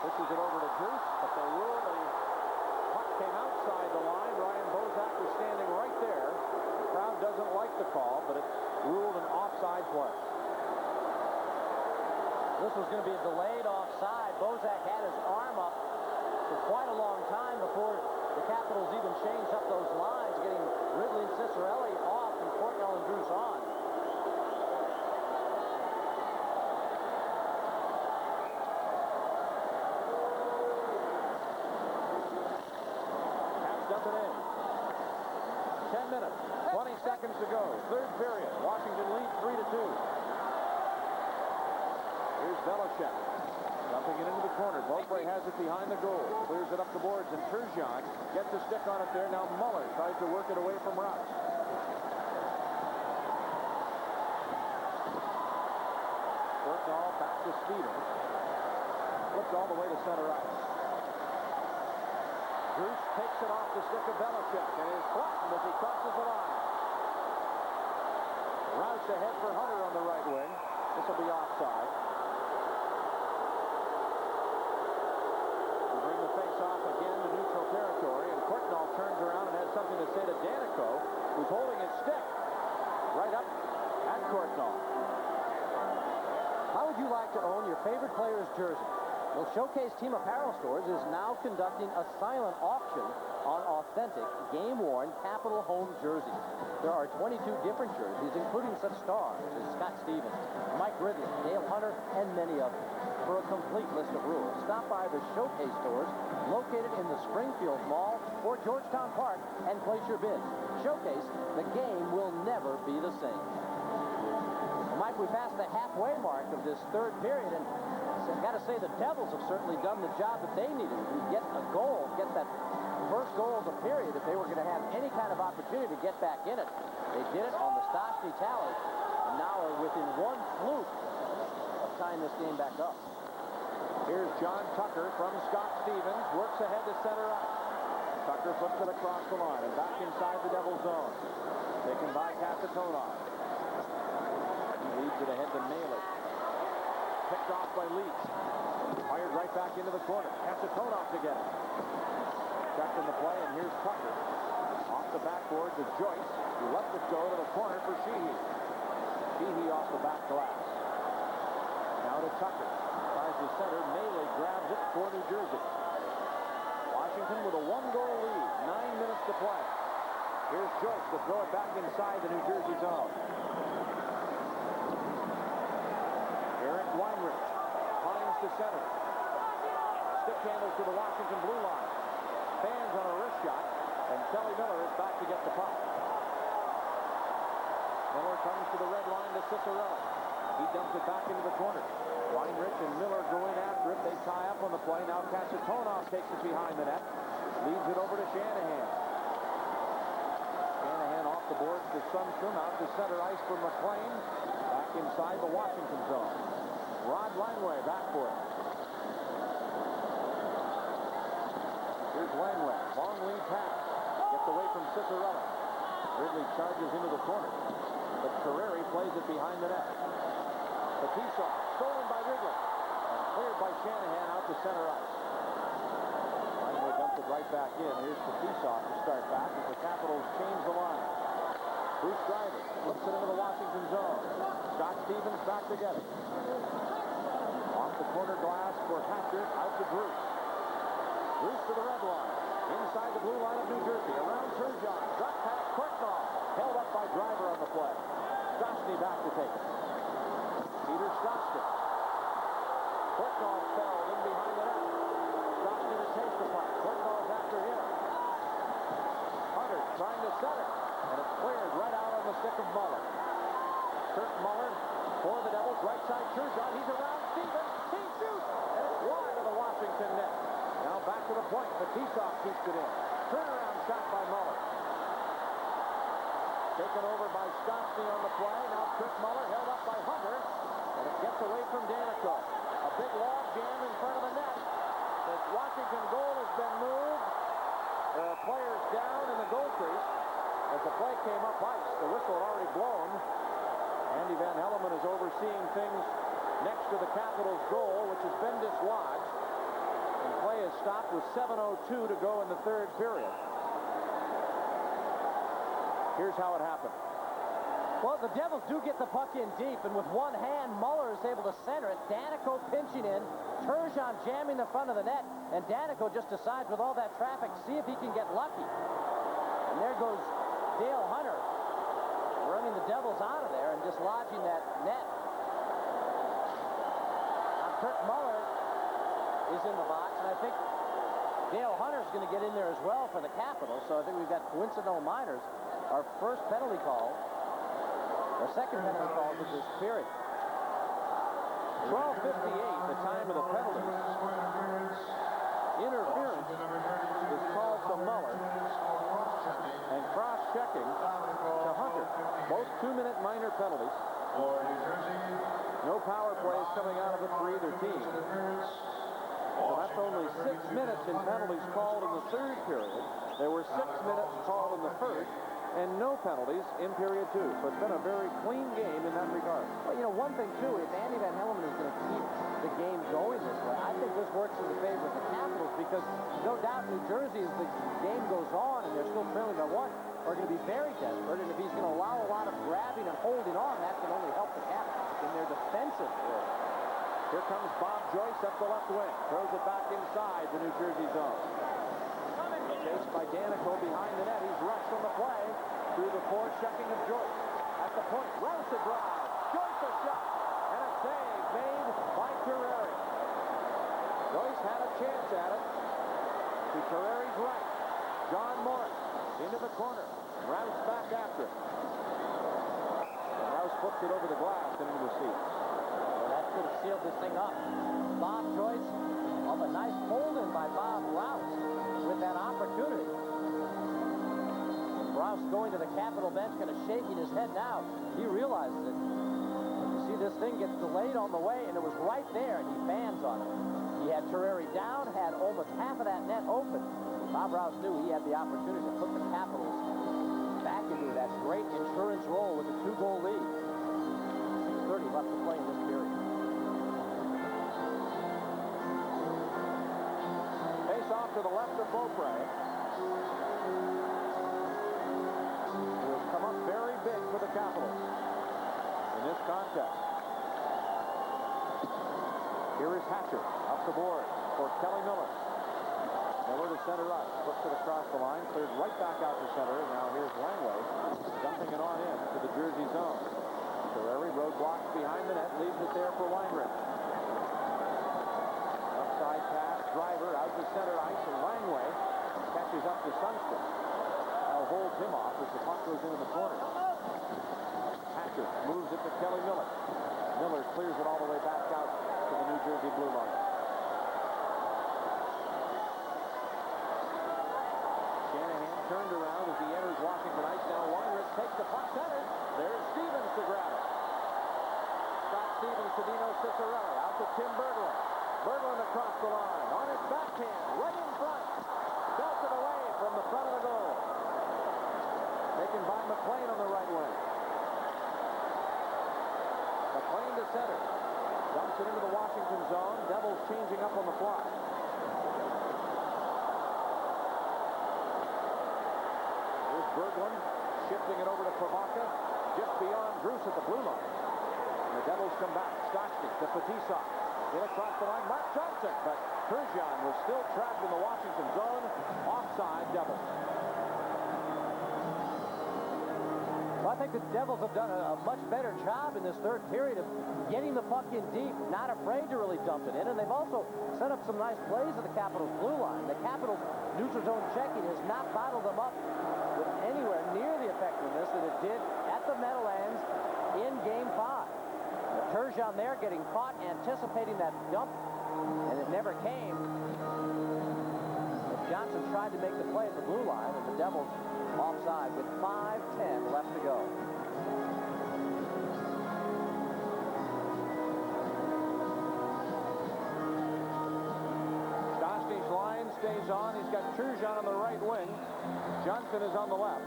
Speaker 3: pushes it over to Druce, but they rule the puck came outside the line. Ryan Bozak was standing right there. The crowd doesn't like the call, but it's ruled an offside play.
Speaker 13: This was going to be a delayed offside. Bozak had his arm up for quite a long time before the Capitals even changed up those lines, getting Ridley and Ciccarelli off and Courtnall and Drews on.
Speaker 3: Caps dump it in. 10 minutes, 20 seconds to go. Third period. Washington leads 3-2. Here's Belichick. Dumping it into the corner. Beaupre has it behind the goal. Clears it up the boards, and Turgeon gets a stick on it there. Now Muller tries to work it away from Rouse. Courtnall back to Stevens. Flips all the way to center ice. Bruce takes it off the stick of Belichick and is flattened as he crosses the line. Rouse ahead for Hunter on the right wing. This will be offside. We bring the face-off again to neutral territory, and Courtnall turns around and has something to say to Danico, who's holding his stick right up at Courtnall.
Speaker 13: How would you like to own your favorite player's jersey? Well, Showcase Team Apparel Stores is now conducting a silent auction on authentic, game-worn Capital home jerseys. There are 22 different jerseys, including such stars as Scott Stevens, Mike Ridley, Dale Hunter, and many others. For a complete list of rules, stop by the Showcase stores located in the Springfield Mall or Georgetown Park and place your bid. Showcase, the game will never be the same. Well, Mike, we passed the halfway mark of this third period, and I've got to say the Devils have certainly done the job that they needed to get a goal, get that first goal of the period if they were going to have any kind of opportunity to get back in it. They did it on the Stastny tally, and now are within one fluke of tying this game back up.
Speaker 3: Here's John Tucker from Scott Stevens, works ahead to center ice. Tucker flips it across the line and back inside the Devil zone. Taken by Kasatonov. Leads it ahead to Maley. Picked off by Leach. Fired right back into the corner. Kasatonov to get it. Checked in the play, and here's Tucker. Off the backboard to Joyce, who lets it go to the corner for Sheehy. Sheehy off the back glass. Now to Tucker. Tries to center. Maley grabs it for New Jersey. Washington with a one-goal lead. 9 minutes to play. Here's Joyce to throw it back inside the New Jersey zone. Eric Weinrich finds the center. Stick handles to the Washington blue line. Fans on a wrist shot, and Kelly Miller is back to get the puck. Miller comes to the red line to Ciccarelli. He dumps it back into the corner. Weinrich and Miller go in after it. They tie up on the play. Now Kasatonov takes it behind the net. Leads it over to Shanahan. Shanahan off the boards to Sundstrom. Out to center ice for McLean. Back inside the Washington zone. Rod Langway back for it. Here's Langway. Long lead pass. Gets away from Ciccarelli. Ridley charges into the corner. But Carreri plays it behind the net. Kaprizov stolen by Ridley. And cleared by Shanahan out to center ice. Langway dumps it right back in. Here's Kaprizov to start back as the Capitals change the line. Bruce Driver flips it into the Washington zone. Scott Stevens back to get it. Off the corner glass for Hatcher. Out to Bruce. Bruce to the red line. Inside the blue line of New Jersey. Around Turgeon. Drop pass. Courtnall. Held up by Driver on the play. Stastny back to take it. Peter Stastny. Courtnall fell in behind the net. Stastny to take the puck. Courtnall's after him. Hunter trying to center. And it's cleared right out on the stick of Muller. Kurt Muller for the Devils. Right side Turgeon. He's around Stevens. He shoots. And it's wide of the Washington net. Now back to the point. Kaprizov keeps it in. Turnaround shot by Muller. Taken over by Stastny on the play. Now Kurt Muller held up by Hunter. And it gets away from Danico. A big log jam in front of the net. The Washington goal has been moved. There are players down in the goal crease. As the play came up ice, the whistle had already blown. Andy Van Hellemond is overseeing things next to the Capitals' goal, which has been dislodged. And play is stopped with 7:02 to go in the third period. Here's how it happened.
Speaker 13: Well, the Devils do get the puck in deep, and with one hand, Muller is able to center it. Danico pinching in, Turgeon jamming the front of the net, and Danico just decides with all that traffic, see if he can get lucky. And there goes Dale Hunter running the Devils out of there and dislodging that net. Now, Kurt Muller is in the box, and I think Dale Hunter's going to get in there as well for the Capitals, so I think we've got coincidental minors. Our first penalty call. Our second penalty call of this period. 12:58, the time of the penalties. Interference is called to Muller. And cross-checking to Hunter. Both 2-minute minor penalties. No power plays coming out of it for either team. So that's only 6 minutes in penalties called in the third period. There were 6 minutes called in the first. And no penalties in period 2. So it's been a very clean game in that regard. Well, you know, one thing, too, if Andy Van Hellemond is going to keep the game going this way, I think this works in the favor of the Capitals because no doubt New Jersey, as the game goes on and they're still trailing by 1, are going to be very desperate. And if he's going to allow a lot of grabbing and holding on, that can only help the Capitals in their defensive area.
Speaker 3: Here comes Bob Joyce up the left wing. Throws it back inside the New Jersey zone. Chased by Danico behind the net. He's rushed on the play through the forechecking of Joyce. At the point, Rouse a drive. Joyce a shot. And a save made by Terreri. Joyce had a chance at it. To Terreri's right. John Morris into the corner. Rouse back after it. And Rouse flipped it over the glass and into the seats.
Speaker 13: Well, that could have sealed this thing up. Bob Joyce, oh, a nice hold-in by Bob Rouse with that opportunity. Rouse going to the Capital bench, kind of shaking his head now. He realizes it. You see this thing gets delayed on the way, and it was right there, and he bans on it. He had Terreri down, had almost half of that net open. Bob Rouse knew he had the opportunity to put the Capitals back into that great insurance role with a 2-goal lead. 6:30 left to play in this period.
Speaker 3: Face off to the left of Beaupre. Who has come up very big for the Capitals in this contest. Here is Hatcher up the board for Kelly Miller. Miller to center up, puts it across the line, clears right back out to center. Now here's Langway dumping it on in to the Jersey zone. Terreri roadblocks behind the net, leaves it there for Weinrich. Upside pass, Driver out to center ice, and Langway catches up to Sundstrom. Now holds him off as the puck goes into the corner. Hatcher moves it to Kelly Miller. Miller clears it all the way back out to the New Jersey blue line. Shanahan turned around as he enters Washington ice. Now Weinrich takes the puck center. There's Stevens to grab it. Scott Stevens to Dino Ciccarelli. Out to Tim Berglund. Berglund across the line. On his backhand. Right in front. Belted away from the front of the goal. Taken by McLean on the right wing. McLean to center. Dumps it into the Washington zone. Devils changing up on the fly. Here's Berglund shifting it over to Pivonka. Just beyond Druce at the blue line. And the Devils come back. Stastny to Fetisov. In across the line, Mark Johnson. But Turgeon was still trapped in the Washington zone. Offside, Devils.
Speaker 13: Well, I think the Devils have done a much better job in this third period of getting the puck in deep, not afraid to really dump it in. And they've also set up some nice plays at the Capitals' blue line. The Capitals' neutral zone checking has not bottled them up with anywhere near the effectiveness that it did at the Meadowlands in Game 5. Turgeon there getting caught, anticipating that dump, and it never came. But Johnson tried to make the play at the blue line, and the Devils offside with 5:10 left to go.
Speaker 3: Stastny's line stays on. He's got Turgeon on the right wing. Johnson is on the left.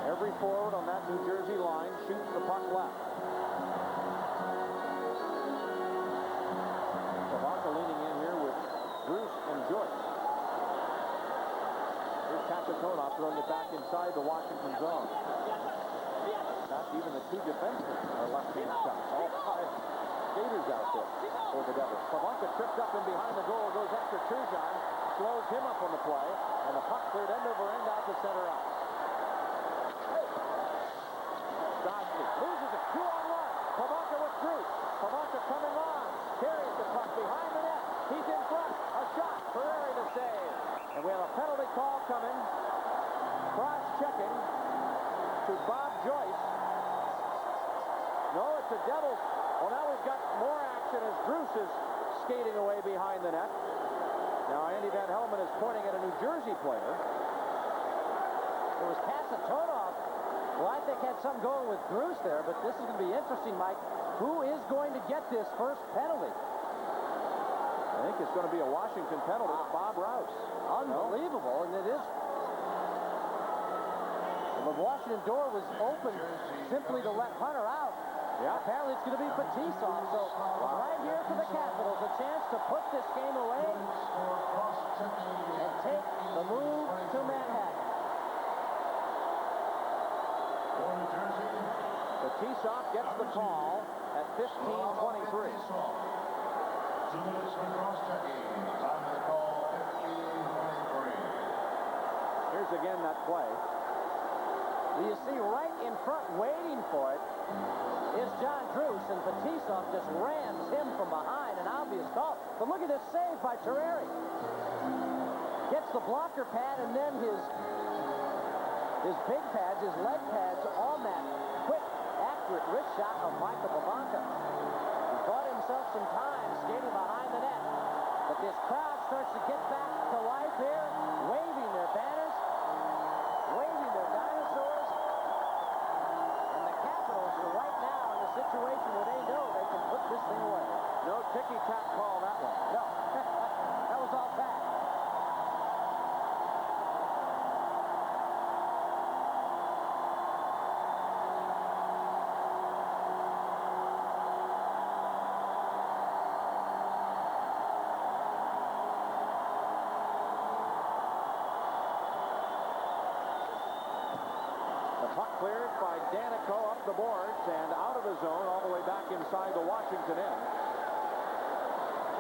Speaker 3: Every forward on that New Jersey line shoots the puck left. Pivonka leaning in here with Druce and Joyce. Here's Kapitonov throwing it back inside the Washington zone. two defensemen are left-hand shots. All five skaters out there for the Devils. Pavanka tripped up and behind the goal, goes after Turgeon, slows him up on the play, and the puck cleared end over end out to center ice. Stosky loses a 2-on-1. Pavanka with Bruce. Pavanka coming on, carries the puck behind the net. He's in front. A shot. Ferrari to save. And we have a penalty call coming. Cross-checking to Bob Joyce. No, it's the Devils. Well, now we've got more action as Bruce is skating away behind the net. Now Andy Van Hellemond is pointing at a New Jersey player.
Speaker 13: It was Kasatonov, who I think had something going with Bruce there, but this is going to be interesting, Mike. Who is going to get this first penalty?
Speaker 3: I think it's going to be a Washington penalty. Bob Rouse.
Speaker 13: Unbelievable, and it is. The Washington door was open simply to let Hunter out.
Speaker 3: Yeah.
Speaker 13: Apparently it's going to be Fetisov. So right here for the Capitals, a chance to put this game away and take the move to Manhattan.
Speaker 3: Fetisov gets the call at 15:23.
Speaker 21: 2 minutes for cross-checking. Time of the call, 15:23.
Speaker 3: Here's again that play.
Speaker 13: You see right in front waiting for it is John Druce, and Fetisov just rams him from behind, an obvious call. But look at this save by Terreri. Gets the blocker pad and then his big pads, his leg pads on that quick, accurate wrist shot of Michael Pavanka. He bought himself some time skating behind the net. But this crowd starts to get back to life here, waving their banners, waving their dinosaurs. And the Capitals are right now in a situation where they know they can put this thing away.
Speaker 3: No ticky-tack call that one.
Speaker 13: No. That was all back.
Speaker 3: Cleared by Danico up the boards and out of the zone all the way back inside the Washington end.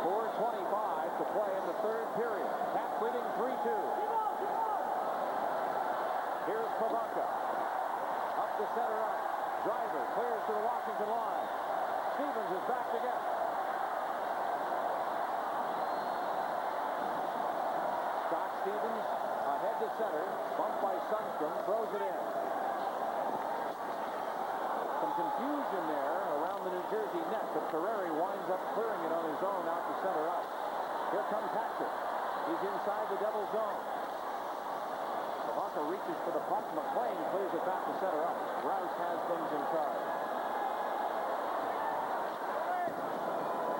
Speaker 3: 4:25 to play in the third period. Caps leading 3-2. Here's Pavanka. Up the center ice. Driver clears to the Washington line. Stevens is back to get. Scott Stevens ahead to center. Bumped by Sundstrom. Throws it in. Some confusion there around the New Jersey net, but Terreri winds up clearing it on his own out to center ice. Here comes Hatcher. He's inside the Devil zone. Pavanka reaches for the puck. McLean clears it back to center ice. Rouse has things in charge.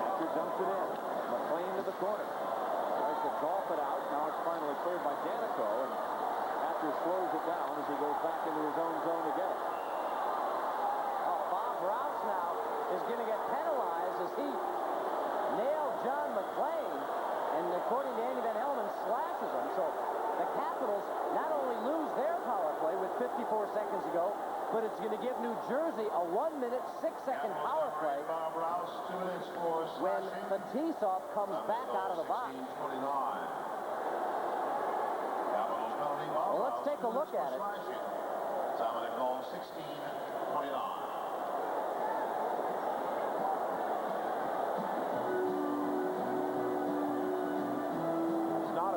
Speaker 3: Hatcher dumps it in. McLean to the corner. Tries to golf it out. Now it's finally cleared by Danico, and Hatcher slows it down as he goes back into his own zone to get it.
Speaker 13: Rouse now is going to get penalized as he nailed John McLean, and according to Andy Van Hellemond, slashes him. So the Capitals not only lose their power play with 54 seconds to go, but it's going to give New Jersey a 1-minute, 6-second power play when Fetisov comes back out of the box. Well, let's take a look at it.
Speaker 21: Time of the call, 16:29.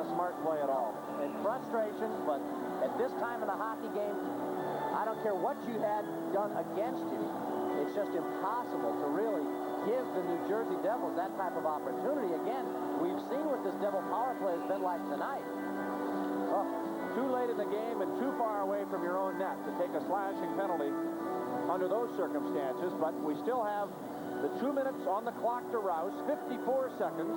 Speaker 3: Smart play at all.
Speaker 13: And frustration, but at this time in the hockey game, I don't care what you had done against you. It's just impossible to really give the New Jersey Devils that type of opportunity. Again, we've seen what this Devil power play has been like tonight.
Speaker 3: Oh, too late in the game and too far away from your own net to take a slashing penalty under those circumstances, but we still have the 2 minutes on the clock to Rouse, 54 seconds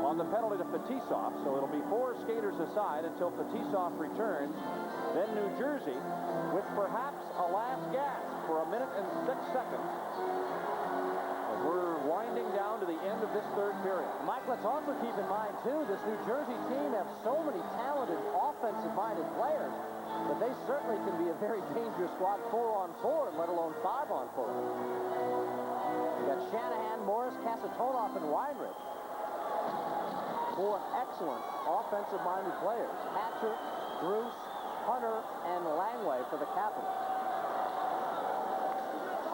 Speaker 3: on the penalty to Fetisov, so it'll be 4 skaters aside until Fetisov returns. Then New Jersey with perhaps a last gasp for 1 minute and 6 seconds. As we're winding down to the end of this third period.
Speaker 13: Mike, let's also keep in mind, too, this New Jersey team have so many talented offensive-minded players. but they certainly can be a very dangerous squad 4-on-4, let alone 5-on-4. You got Shanahan, Morris, Casatonoff, and Weinrich. 4 excellent offensive-minded players. Hatcher, Bruce, Hunter, and Langway for the Capitals.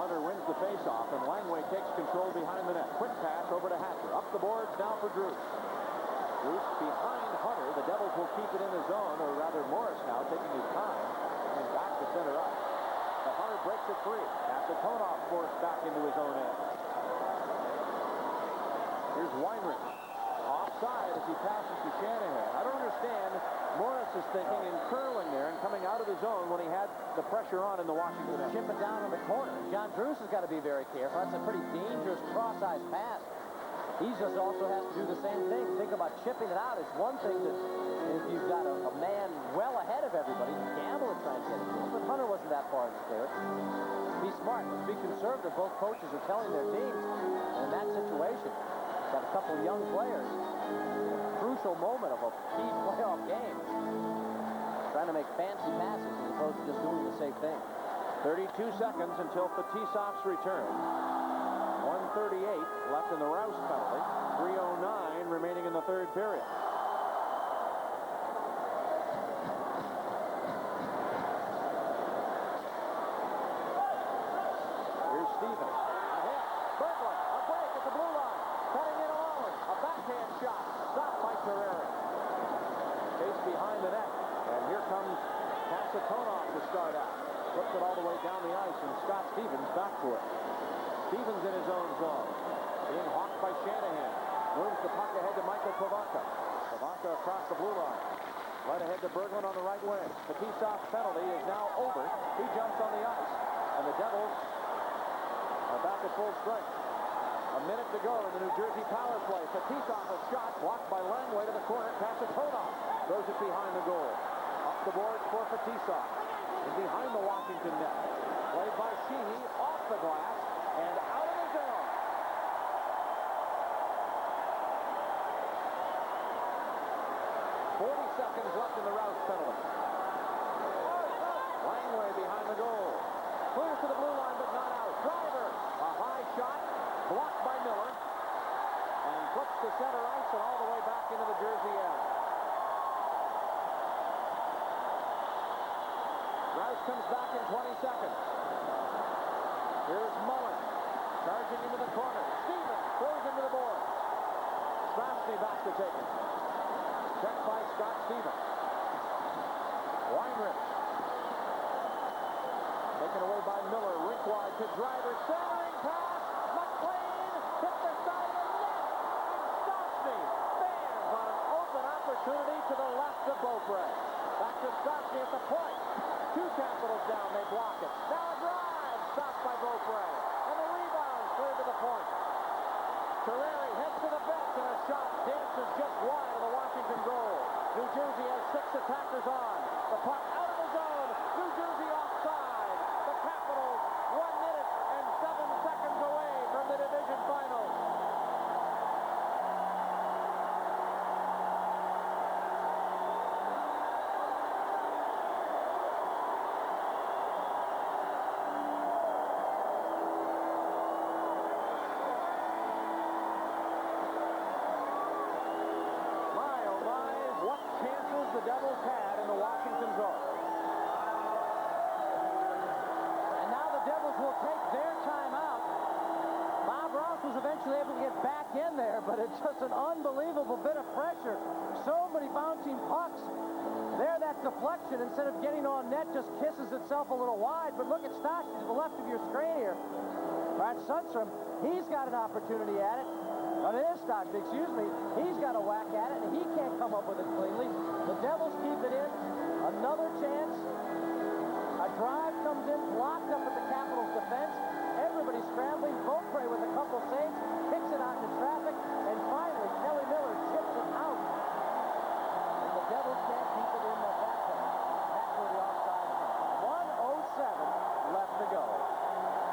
Speaker 3: Hunter wins the faceoff, and Langway takes control behind the net. Quick pass over to Hatcher. Up the boards now for Drews. Drews behind Hunter. The Devils will keep it in the zone, or rather Morris now taking his time and back to center up. But Hunter breaks it free. Casatonoff forced back into his own end. Here's Weinrich. Offside as he passes to Shanahan. I don't understand. Morris is thinking in curling there and coming out of the zone when he had the pressure on in the Washington end.
Speaker 13: Chip it down in the corner. John Drews has got to be very careful. That's a pretty dangerous cross-ice pass. He just also has to do the same thing. Think about chipping it out. It's one thing that if you've got a man well ahead of everybody, you gamble and try and get it to him. But Hunter wasn't that far in the clear. Be smart. Let's be conservative. Both coaches are telling their teams. And in that situation, got a couple young players. Crucial moment of a key playoff game. Trying to make fancy passes as opposed to just doing the same thing.
Speaker 3: 32 seconds until Fetisov's return. 1:38 left in the Rouse penalty. 3:09 remaining in the third period. Here's Stevens. Ahead. Berglund. A break at the blue line. Cutting in alone. A backhand shot. Stopped by Terreri. Chase behind the net. And here comes Casatonoff to start out. Flips it all the way down the ice, and Scott Stevens back to it. Stevens in his own zone. Being hawked by Shanahan. Moves the puck ahead to Michael Pivonka. Pivonka across the blue line. Right ahead to Berglund on the right wing. Fetisov's penalty is now over. He jumps on the ice. And the Devils are back at full strength. A minute to go in the New Jersey power play. Fetisov a shot blocked by Langway to the corner. Casatonoff throws it behind the goal. Up the boards for Fetisov. And behind the Washington net. Played by Sheehy off the glass and out of the zone. Seconds left in the Rouse penalty. Langway behind the goal. Clears to the blue line, but not out. Driver. A high shot. Blocked by Miller. And flips to center ice and all the way back into the Jersey end. Rouse comes back in 20 seconds. Here's Mullen. Charging into the corner. Stevens throws into the board. Strasny back to take it. Checked by Scott Stevens. Weinrich. Taken away by Miller. Rink wide to Driver. Centering pass. McLean hit the side of the net. And Stastny stands on an open opportunity to the left of Beaupre. Back to Stastny at the point. 2 Capitals down. They block it. Now a drive. Stopped by Beaupre. And the rebound cleared to the point. Terreri heads to the bench and a shot dances just wide of the Washington goal. New Jersey has 6 attackers on. The puck out of the zone. New Jersey offside. The Capitals 1 minute and 7 seconds away from the division finals. The Devils had in the Washington zone.
Speaker 13: And now the Devils will take their timeout. Bob Ross was eventually able to get back in there, but it's just an unbelievable bit of pressure. So many bouncing pucks. There, that deflection, instead of getting on net, just kisses itself a little wide. But look at Stastny to the left of your screen here. Brad Sundstrom, he's got an opportunity at it. It is Stastny, excuse me. He's got a whack at it, and he can't come up with it cleanly. The Devils keep it in. Another chance. A drive comes in, blocked up at the Capitals' defense. Everybody scrambling. Beaupre with a couple saves, kicks it out into traffic, and finally Kelly Miller chips it out. And the Devils can't keep it in at that point. That's where the offside is. 1:07 left to go.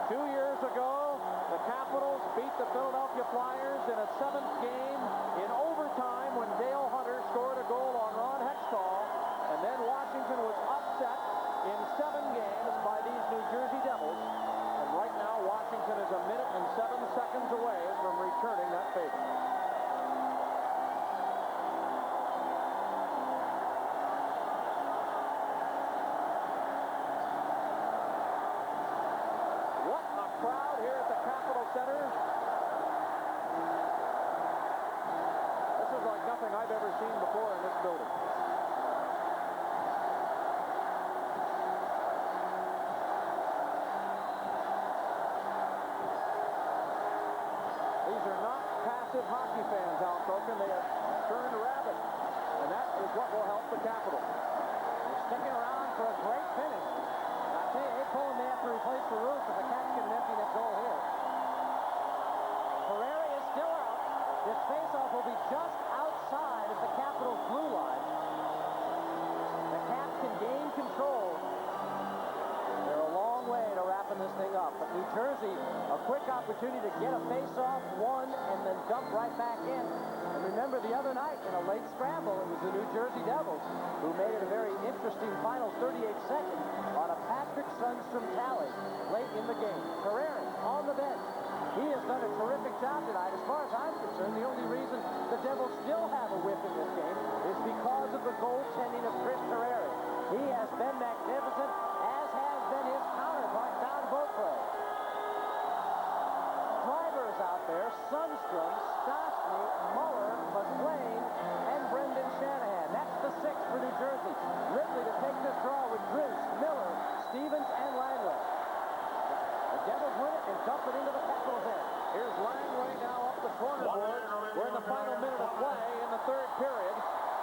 Speaker 3: 2 years ago, the Capitals beat the Philadelphia Flyers in a 7th game in overtime when Dale Hunter scored a goal on Ron Hextall. And then Washington was upset games by these New Jersey Devils. And right now, Washington is 1 minute and 7 seconds away from returning that favor. What a crowd here at the Capitol Center. This is like nothing I've ever seen before in this building. These are not passive hockey fans, Al Koken. They have turned rabid. And that is what will help the Capitals.
Speaker 13: They're sticking around for a great finish. And I tell you, they pull may have to replace the roof if the Caps get an empty net goal here. Ferrari is still out. This faceoff will be just outside of the Capitals' blue line. The Caps can gain control. They're a long way to wrapping this thing up. But New Jersey, a quick opportunity to get a faceoff, one, and then dump right back in. And remember the other night in a late scramble, it was the New Jersey Devils who made it a very interesting final 38 seconds on a Patrick Sundstrom tally late in the game. Carrera on the bench. He has done a terrific job tonight. As far as I'm concerned, the only reason the Devils still have a whiff in this game is because of the goaltending of Chris Terreri. He has been magnificent, as has been his counterpart, Don Beaupre. Drivers out there, Sundstrom, Stastny, Muller, McLean, and Brendan Shanahan. That's the 6 for New Jersey. Ridley to take this draw with Drews, Miller, Stevens, and Langway. The Devils win it and dump it into the Capitals' end.
Speaker 3: Here's Langway now up the corner board. We're in the final minute of play in the third period.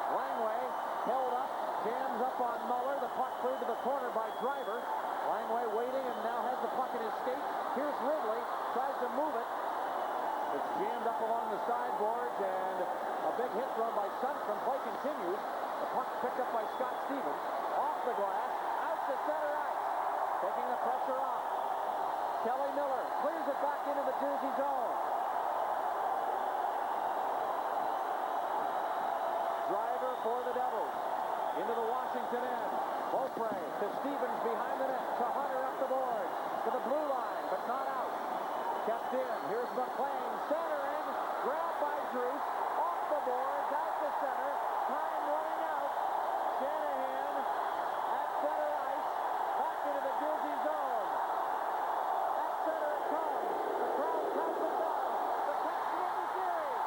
Speaker 3: Langway held up, jams up on Muller. The puck cleared to the corner by Driver. Langway waiting and now has the puck in his skates. Here's Ridley, tries to move it. It's jammed up along the sideboards and a big hit thrown by Sundstrom. Play continues. The puck picked up by Scott Stevens. Off the glass, out to center ice. Taking the pressure off. Kelly Miller clears it back into the Jersey zone. Driver for the Devils. Into the Washington end. Beaupre to Stevens behind the net. To Hunter up the board. To the blue line, but not out. Kept in. Here's McLean centering. Grabbed by Drews. Off the boards. Out to center. Time running out. Shanahan at center ice. Back into the Jersey zone. At center it comes. The crowd counts it down. The Caps win the series.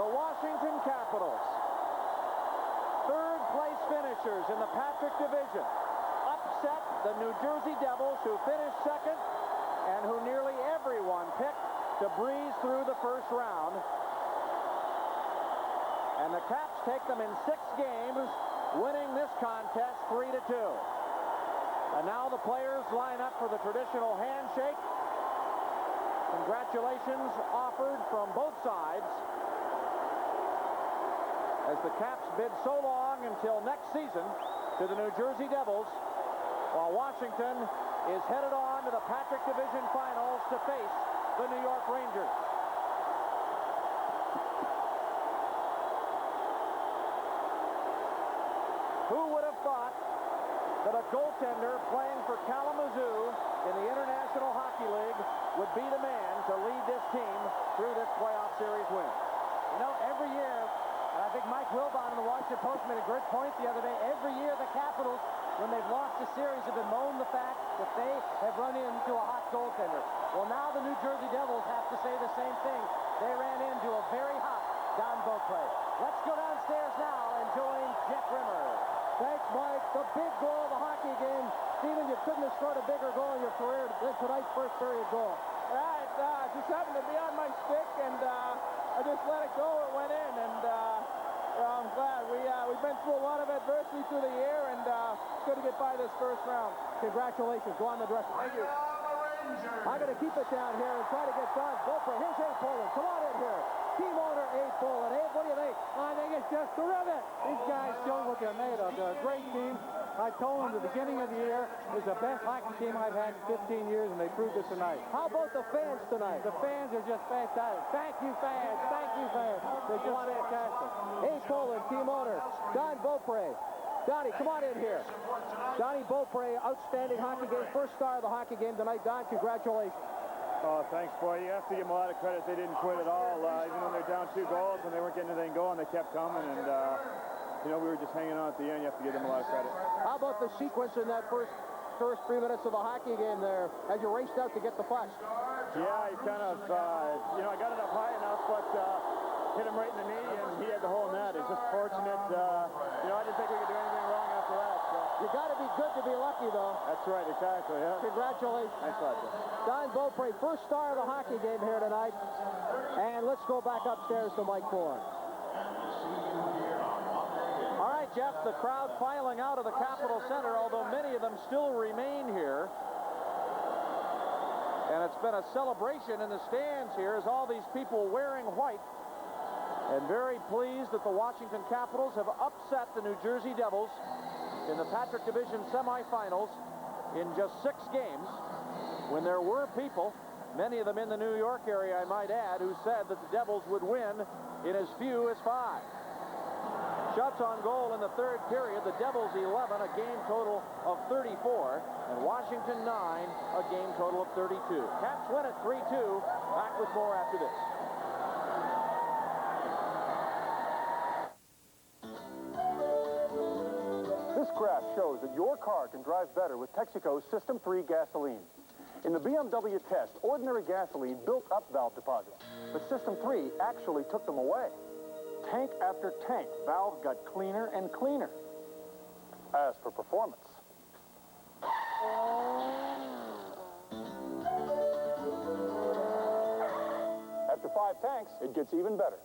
Speaker 3: The Washington Capitals, third place finishers in the Patrick Division, upset the New Jersey Devils, who finished second and who nearly everyone picked to breeze through the first round. And the Caps take them in 6 games, winning this contest 3-2. And now the players line up for the traditional handshake. Congratulations offered from both sides, as the Caps bid so long until next season to the New Jersey Devils, while Washington is headed on to the Patrick Division Finals to face the New York Rangers. Who would have thought that a goaltender playing for Kalamazoo in the International Hockey League would be the man to lead this team through this playoff series win?
Speaker 13: You know, every year, and I think Mike Wilbon in the Washington Post made a great point the other day. Every year the Capitals, when they've lost a series, have been moaned the fact that they have run into a hot goaltender. Well, now the New Jersey Devils have to say the same thing. They ran into a very hot Don Beaupre. Let's go downstairs now and join Jeff Rimmer.
Speaker 6: Thanks, Mike. The big goal of the hockey game
Speaker 13: Stephen, you couldn't have scored a bigger goal in your career than tonight's first period goal.
Speaker 4: Yeah, it just happened to be on my stick, and I just let it go. It went in, and I'm glad. We've been through a lot of adversity through the year, and it's good to get by this first round.
Speaker 13: Congratulations. Go on the dressing.
Speaker 4: Thank you.
Speaker 13: I'm going to keep it down here and try to get Don Beaupre. Here's Abe Poland. Come on in here. Team owner Abe Poland. Abe, what do you think?
Speaker 22: I think it's just terrific. These guys show what they're made of. They're a great team. I told them at the beginning of the year is the best hockey team I've had in 15 years, and they proved it tonight.
Speaker 13: How about the fans tonight?
Speaker 22: The fans are just fantastic. Thank you, fans. Thank you, fans. They're just fantastic.
Speaker 13: Abe Poland, team owner. Don Beaupre. Donnie, come on in here. Donnie Beaupre, outstanding hockey game. First star of the hockey game tonight. Don, congratulations.
Speaker 5: Oh, thanks, boy. You have to give them a lot of credit. They didn't quit at all. Even when they're down 2 goals and they weren't getting anything going, they kept coming. And, you know, we were just hanging on at the end. You have to give them a lot of credit.
Speaker 13: How about the sequence in that first 3 minutes of the hockey game there as you raced out to get the puck?
Speaker 5: Yeah, he kind of, you know, I got it up high enough, but hit him right in the knee, and he had the whole net. It's just fortunate. You know, I didn't think we could do anything wrong after that. So.
Speaker 13: You got to be good to be lucky, though.
Speaker 5: That's right, exactly, yeah.
Speaker 13: Congratulations.
Speaker 5: Thanks a lot, Jim.
Speaker 13: Don Beaupre, first star of the hockey game here tonight. And let's go back upstairs to Mike Bourne.
Speaker 3: All right, Jeff, the crowd filing out of the Capitol Center, although many of them still remain here. And it's been a celebration in the stands here as all these people wearing white and very pleased that the Washington Capitals have upset the New Jersey Devils in the Patrick Division semifinals in just 6 games, when there were people, many of them in the New York area, I might add, who said that the Devils would win in as few as 5. Shots on goal in the 3rd period, the Devils 11, a game total of 34, and Washington 9, a game total of 32. Caps win at 3-2. Back with more after this.
Speaker 5: This graph shows that your car can drive better with Texaco's System 3 gasoline. In the BMW test, ordinary gasoline built up valve deposits, but System 3 actually took them away. Tank after tank, valves got cleaner and cleaner. As for performance, after 5 tanks, it gets even better.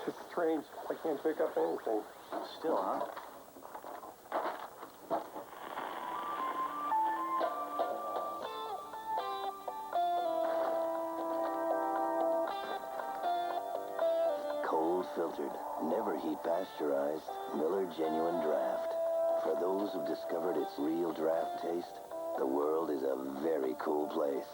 Speaker 10: It's strange. I can't pick up anything.
Speaker 16: Still, huh? Cold filtered, never heat pasteurized, Miller Genuine Draft. For those who've discovered its real draft taste, the world is a very cool place.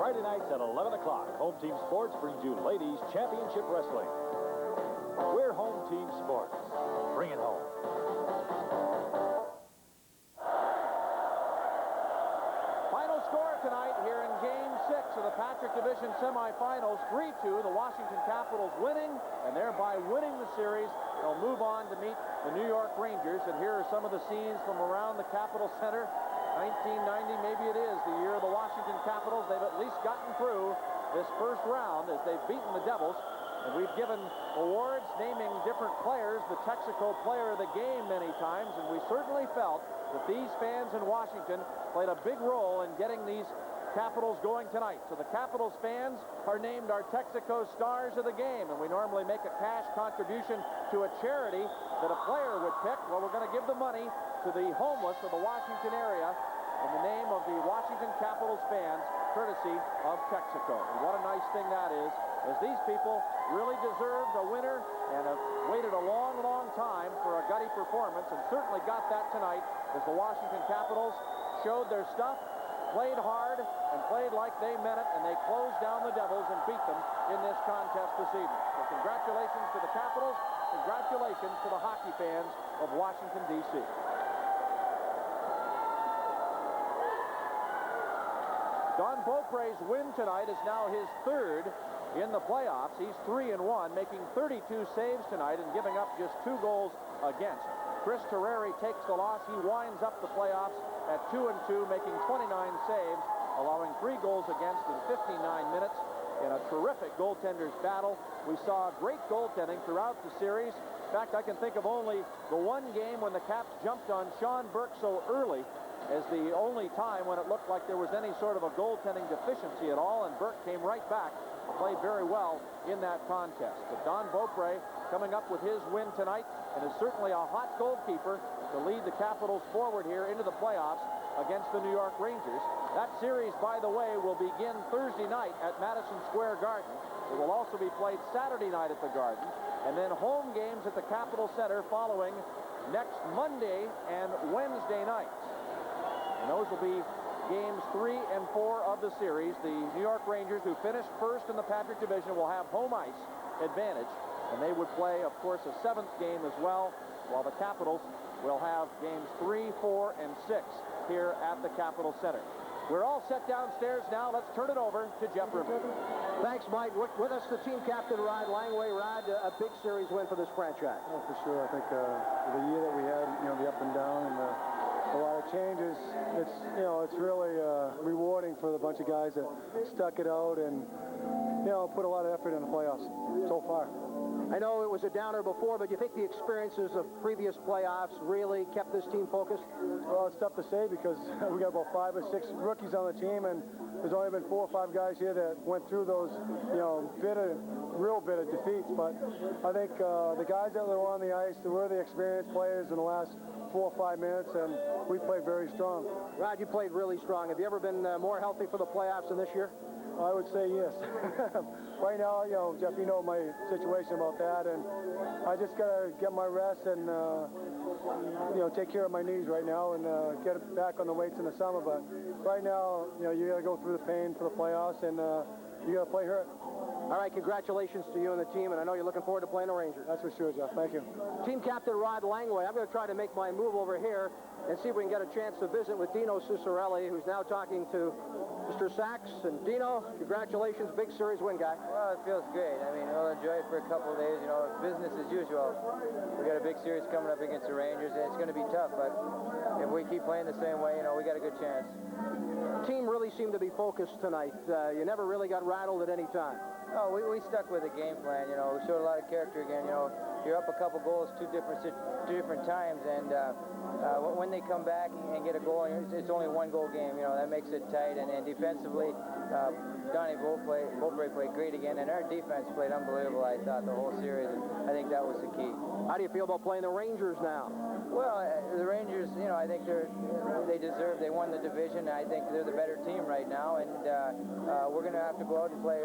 Speaker 12: Friday nights at 11 o'clock, Home Team Sports brings you Ladies Championship Wrestling. We're Home Team Sports. Bring it home.
Speaker 3: Final score tonight here in Game 6 of the Patrick Division semifinals. 3-2, the Washington Capitals winning, and thereby winning the series. They'll move on to meet the New York Rangers, and here are some of the scenes from around the Capitol Center. 1990, maybe it is the year of the Washington Capitals. They've at least gotten through this first round as they've beaten the Devils. And we've given awards naming different players the Texaco Player of the Game many times, and we certainly felt that these fans in Washington played a big role in getting these Capitals going tonight. So the Capitals fans are named our Texaco Stars of the Game, and we normally make a cash contribution to a charity that a player would pick. Well, we're going to give the money to the homeless of the Washington area in the name of the Washington Capitals fans, courtesy of Texaco. And what a nice thing that is, as these people really deserved a winner and have waited a long, long time for a gutty performance, and certainly got that tonight as the Washington Capitals showed their stuff, played hard, and played like they meant it, and they closed down the Devils and beat them in this contest this evening. So congratulations to the Capitals, congratulations to the hockey fans of Washington, D.C. Don Beaupre's win tonight is now his third in the playoffs. He's 3-1, making 32 saves tonight and giving up just 2 goals against. Chris Terreri takes the loss. He winds up the playoffs at 2-2, making 29 saves, allowing 3 goals against in 59 minutes in a terrific goaltenders battle. We saw great goaltending throughout the series. In fact, I can think of only the one game when the Caps jumped on Sean Burke so early as the only time when it looked like there was any sort of a goaltending deficiency at all, and Burke came right back and played very well in that contest. But Don Beaupre coming up with his win tonight, and is certainly a hot goalkeeper to lead the Capitals forward here into the playoffs against the New York Rangers. That series, by the way, will begin Thursday night at Madison Square Garden. It will also be played Saturday night at the Garden, and then home games at the Capitol Center following next Monday and Wednesday nights. And those will be games 3 and 4 of the series. The New York Rangers, who finished first in the Patrick Division, will have home ice advantage, and they would play, of course, a 7th game as well, while the Capitals will have games 3, 4, and 6 here at the Capitol Center. We're all set downstairs now. Let's turn it over to Jeff Rivers.
Speaker 6: Thanks, Mike. With us, the team captain, Rod Langway. Rod, a big series win for this franchise.
Speaker 2: Oh, for sure. I think the year that we had, the up and down and a lot of changes, it's really rewarding for the bunch of guys that stuck it out and, put a lot of effort in the playoffs so far.
Speaker 6: I know it was a downer before, but you think the experiences of previous playoffs really kept this team focused?
Speaker 2: Well, it's tough to say because we got about 5 or 6 rookies on the team, and there's only been 4 or 5 guys here that went through those, real bitter defeats. But I think the guys that were on the ice, they were the experienced players in the last 4 or 5 minutes, and we played very strong.
Speaker 6: Rod, you played really strong. Have you ever been more healthy for the playoffs than this year?
Speaker 2: I would say yes. Right now, Jeff, you know my situation about that, and I just got to get my rest and, take care of my knees right now and get back on the weights in the summer. But right now, you got to go through the pain for the playoffs, and you got to play hurt.
Speaker 6: All right, congratulations to you and the team, and I know you're looking forward to playing the Rangers.
Speaker 2: That's for sure, Jeff. Thank you.
Speaker 6: Team captain Rod Langway. I'm going to try to make my move over here and see if we can get a chance to visit with Dino Ciccarelli, who's now talking to Mr. Sachs. And Dino, congratulations, big series win, guy.
Speaker 7: Well, it feels great. I mean, we'll enjoy it for a couple of days. Business as usual. We got a big series coming up against the Rangers, and it's going to be tough. But if we keep playing the same way, we got a good chance.
Speaker 6: Team really seemed to be focused tonight. You never really got rattled at any time.
Speaker 7: No, we stuck with the game plan. We showed a lot of character again. You're up a couple goals two different times, and when they come back and get a goal, it's only 1-goal game. That makes it tight. And defensively, Donnie Beaupre played great again, and our defense played unbelievable, I thought, the whole series. And I think that was the key.
Speaker 6: How do you feel about playing the Rangers now?
Speaker 7: Well, the Rangers, I think they won the division. I think they're the better team right now, and we're going to have to go out and play,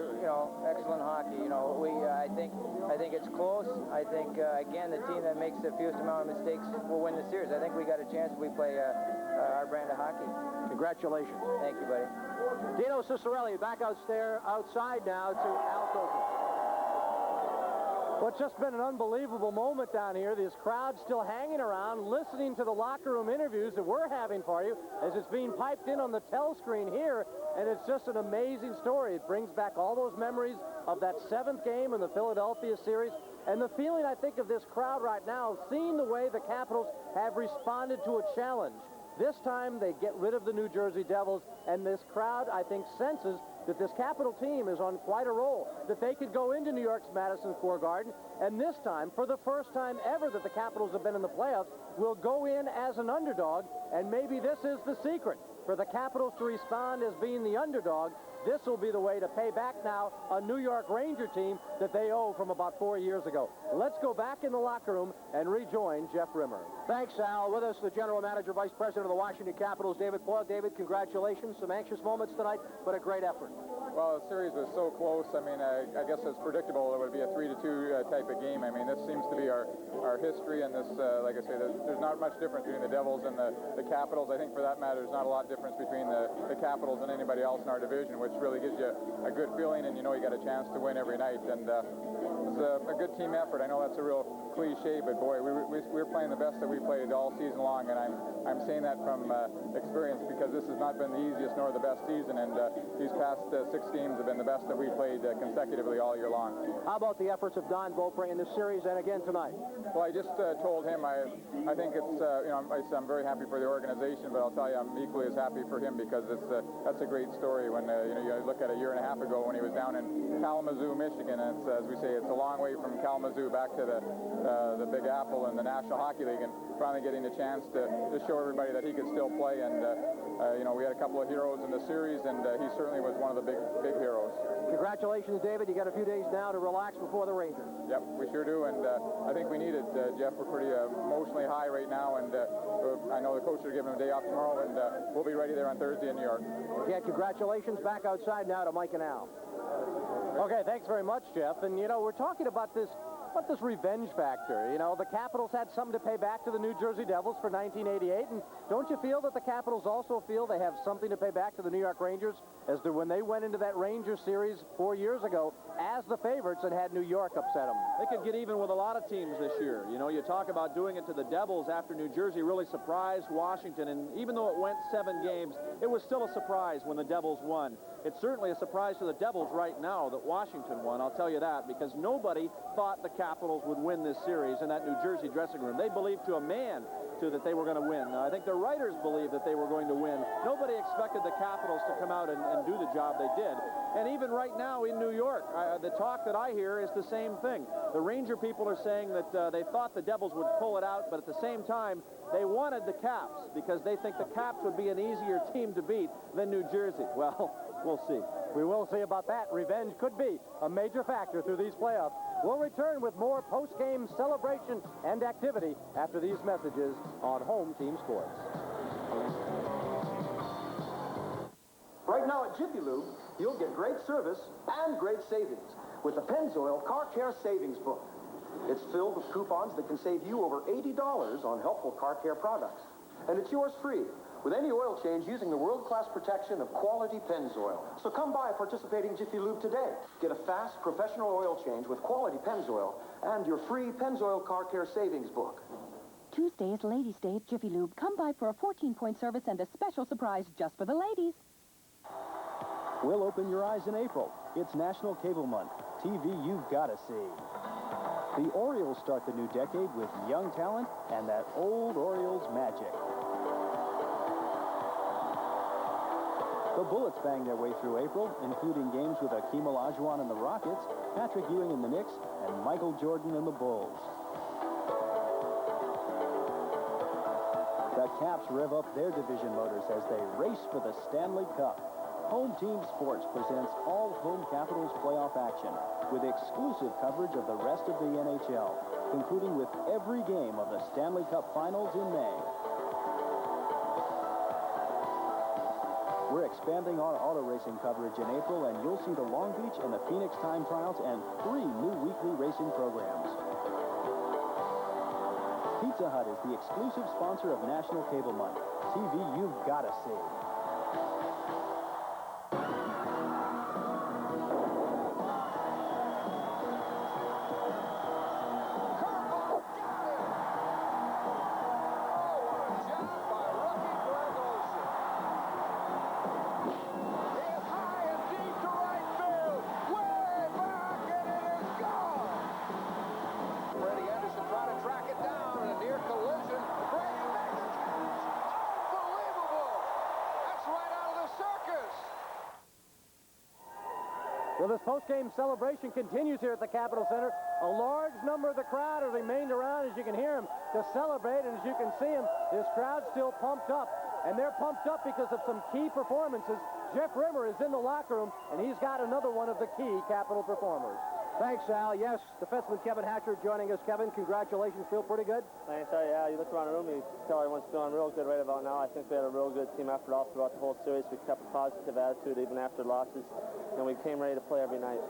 Speaker 7: excellent hockey. I think it's close. I think again, the team that makes the fewest amount of mistakes will win the series. I think we got a chance if we play our brand of hockey.
Speaker 6: Congratulations.
Speaker 7: Thank you, buddy.
Speaker 6: Dino Ciccarelli back outside now to Al Coker.
Speaker 13: Well, it's just been an unbelievable moment down here. This crowd still hanging around, listening to the locker room interviews that we're having for you as it's being piped in on the telescreen here, and it's just an amazing story. It brings back all those memories of that 7th game in the Philadelphia series, and the feeling, I think, of this crowd right now, seeing the way the Capitals have responded to a challenge. This time, they get rid of the New Jersey Devils, and this crowd, I think, senses that this Capital team is on quite a roll, that they could go into New York's Madison Square Garden, and this time, for the first time ever that the Capitals have been in the playoffs, will go in as an underdog, and maybe this is the secret for for the Capitals to respond as being the underdog. This will be the way to pay back now a New York Ranger team that they owe from about 4 years ago. Let's go back in the locker room and rejoin Jeff Rimmer.
Speaker 6: Thanks, Al. With us, the General Manager, Vice President of the Washington Capitals, David Poile. David, congratulations. Some anxious moments tonight, but a great effort.
Speaker 9: Well, the series was so close. I mean, I guess it's predictable it would be a 3-2 type of game. I mean, this seems to be our history, and this, like I say, there's not much difference between the Devils and the Capitals. I think for that matter, there's not a lot of difference between the Capitals and anybody else in our division, which really gives you a good feeling, and you know you got a chance to win every night. And it was a good team effort. I know that's a real cliche, but boy, we're playing the best that we played all season long, and I'm saying that from experience because this has not been the easiest nor the best season, and these past 6 games have been the best that we played consecutively all year long.
Speaker 6: How about the efforts of Don Beaupre in this series and again tonight?
Speaker 9: Well, I just told him I think it's I'm very happy for the organization, but I'll tell you I'm equally as happy for him because that's a great story. When you look at a year and a half ago when he was down in Kalamazoo, Michigan, and it's, as we say, it's a long way from Kalamazoo back to the Big Apple and the National Hockey League, and finally getting the chance to show everybody that he could still play. And we had a couple of heroes in the series, and he certainly was one of the big heroes.
Speaker 6: Congratulations, David. You got a few days now to relax before the Rangers.
Speaker 9: Yep, we sure do, and I think we need it, Jeff. We're pretty emotionally high right now, and I know the coach are giving him a day off tomorrow, and we'll be ready there on Thursday in New York.
Speaker 6: Again, congratulations. Back outside now to Mike and Al.
Speaker 13: Okay, thanks very much, Jeff. And, we're talking about this revenge factor. The Capitals had something to pay back to the New Jersey Devils for 1988, and don't you feel that the Capitals also feel they have something to pay back to the New York Rangers as to when they went into that Rangers series 4 years ago as the favorites and had New York upset them?
Speaker 3: They could get even with a lot of teams this year. You talk about doing it to the Devils after New Jersey really surprised Washington, and even though it went 7 games, it was still a surprise when the Devils won. It's certainly a surprise to the Devils right now that Washington won, I'll tell you that, because nobody thought the Capitals would win this series in that New Jersey dressing room. They believed to a man that they were going to win. I think the writers believed that they were going to win. Nobody expected the Capitals to come out and do the job they did. And even right now in New York, the talk that I hear is the same thing. The Ranger people are saying that they thought the Devils would pull it out, but at the same time, they wanted the Caps because they think the Caps would be an easier team to beat than New Jersey. Well, we'll see.
Speaker 13: We will see about that. Revenge could be a major factor through these playoffs. We'll return with more post-game celebration and activity after these messages on Home Team Sports.
Speaker 8: Right now at Jiffy Lube, you'll get great service and great savings with the Pennzoil Car Care Savings Book. It's filled with coupons that can save you over $80 on helpful car care products. And it's yours free with any oil change using the world-class protection of quality Pennzoil. So come by participating Jiffy Lube today. Get a fast, professional oil change with quality Pennzoil and your free Pennzoil Car Care Savings Book.
Speaker 11: Tuesday is Ladies' Day at Jiffy Lube. Come by for a 14-point service and a special surprise just for the ladies.
Speaker 17: We'll open your eyes in April. It's National Cable Month. TV you've got to see. The Orioles start the new decade with young talent and that old Orioles magic. The Bullets bang their way through April, including games with Akeem Olajuwon and the Rockets, Patrick Ewing and the Knicks, and Michael Jordan and the Bulls. The Caps rev up their division motors as they race for the Stanley Cup. Home Team Sports presents all home Capitals playoff action with exclusive coverage of the rest of the NHL, concluding with every game of the Stanley Cup Finals in May. We're expanding our auto racing coverage in April, and you'll see the Long Beach and the Phoenix Time Trials and 3 new weekly racing programs. Pizza Hut is the exclusive sponsor of National Cable Month. TV you've got to see.
Speaker 13: Well, this post-game celebration continues here at the Capitol Center. A large number of the crowd have remained around, as you can hear them, to celebrate. And as you can see them, this crowd's still pumped up. and they're pumped up because of some key performances. Jeff Rimmer is in the locker room, and he's got another one of the key Capital performers. Thanks, Al. Yes, defenseman Kevin Hatcher joining us. Kevin, congratulations. Feel pretty good?
Speaker 1: Thanks. Yeah, you look around the room, you tell everyone's feeling real good right about now. I think we had a real good team effort all throughout the whole series. We kept a positive attitude even after losses, and we came ready to play every night.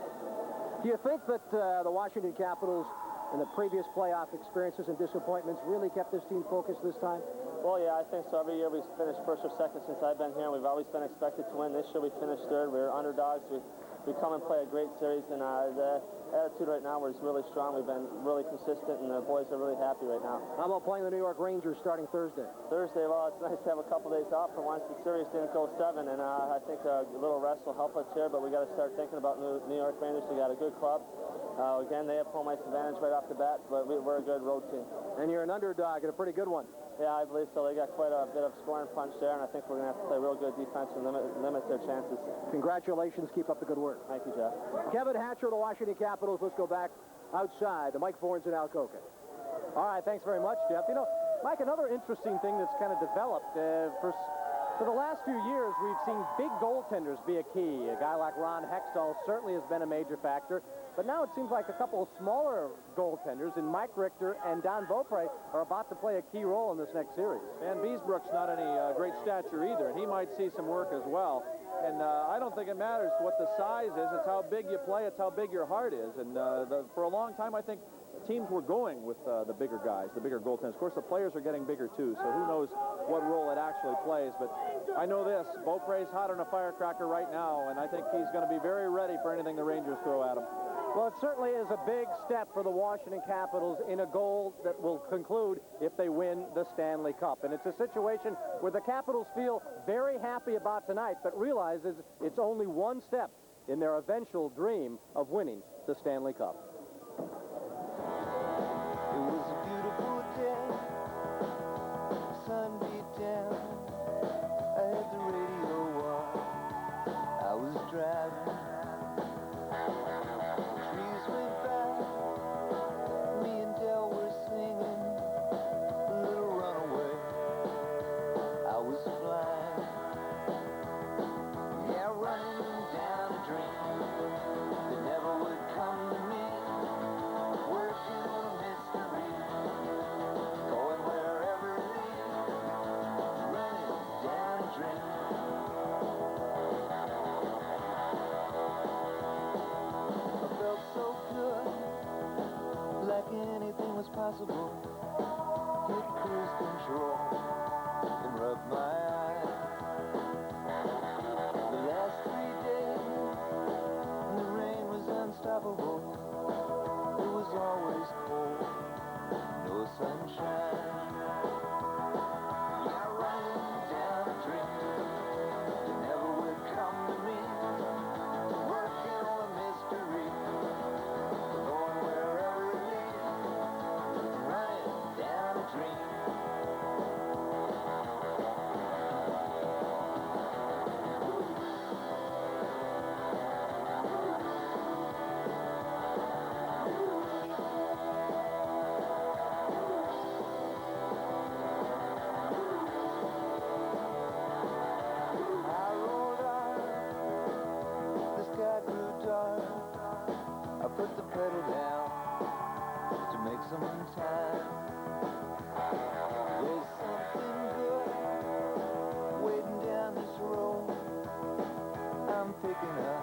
Speaker 6: Do you think that the Washington Capitals and the previous playoff experiences and disappointments really kept this team focused this time?
Speaker 1: Well, yeah, I think so. Every year we've finished first or second since I've been here, and we've always been expected to win. This year we finished third. We were underdogs. We come and play a great series, and the attitude right now is really strong. We've been really consistent, and the boys are really happy right now.
Speaker 6: How about playing the New York Rangers starting Thursday?
Speaker 1: Thursday, well, it's nice to have a couple days off for once. The series didn't go 7, and I think a little rest will help us here, but we got to start thinking about New York Rangers. We got a good club. Again, they have home ice advantage right off the bat, but we're a good road team.
Speaker 6: And you're an underdog and a pretty good one.
Speaker 1: Yeah, I believe so. They got quite a bit of scoring punch there, and I think we're going to have to play real good defense and limit their chances.
Speaker 6: Congratulations. Keep up the good work.
Speaker 1: Thank you, Jeff.
Speaker 6: Kevin Hatcher of the Washington Capitals. Let's go back outside to Mike Fornes and Al Koken.
Speaker 13: All right, thanks very much, Jeff. You know, Mike, another interesting thing that's kind of developed for the last few years, we've seen big goaltenders be a key. A guy like Ron Hextall certainly has been a major factor. But now it seems like a couple of smaller goaltenders in Mike Richter and Don Beaupre are about to play a key role in this next series.
Speaker 3: Van Beesbrook's not any great stature either, and he might see some work as well. And I don't think it matters what the size is. It's how big you play. It's how big your heart is. And for a long time, I think teams were going with the bigger guys, the bigger goaltenders. Of course, the players are getting bigger, too, so who knows what role it actually plays. But I know this, Beaupre's hot on a firecracker right now, and I think he's going to be very ready for anything the Rangers throw at him.
Speaker 13: Well, it certainly is a big step for the Washington Capitals in a goal that will conclude if they win the Stanley Cup. And it's a situation where the Capitals feel very happy about tonight, but realizes it's only one step in their eventual dream of winning the Stanley Cup.
Speaker 14: It was a beautiful day, sun beat down, I had the radio on, I was driving. Possible, hit cruise control and rub my eyes. The last 3 days, the rain was unstoppable. It was always cold, no sunshine. Yeah, running down a dream that never would come to me. Working on a mystery, going wherever it leads. Down a dream. I rolled on, the sky grew dark. I put the pedal down to make some time. There's something good waiting down this road I'm picking up.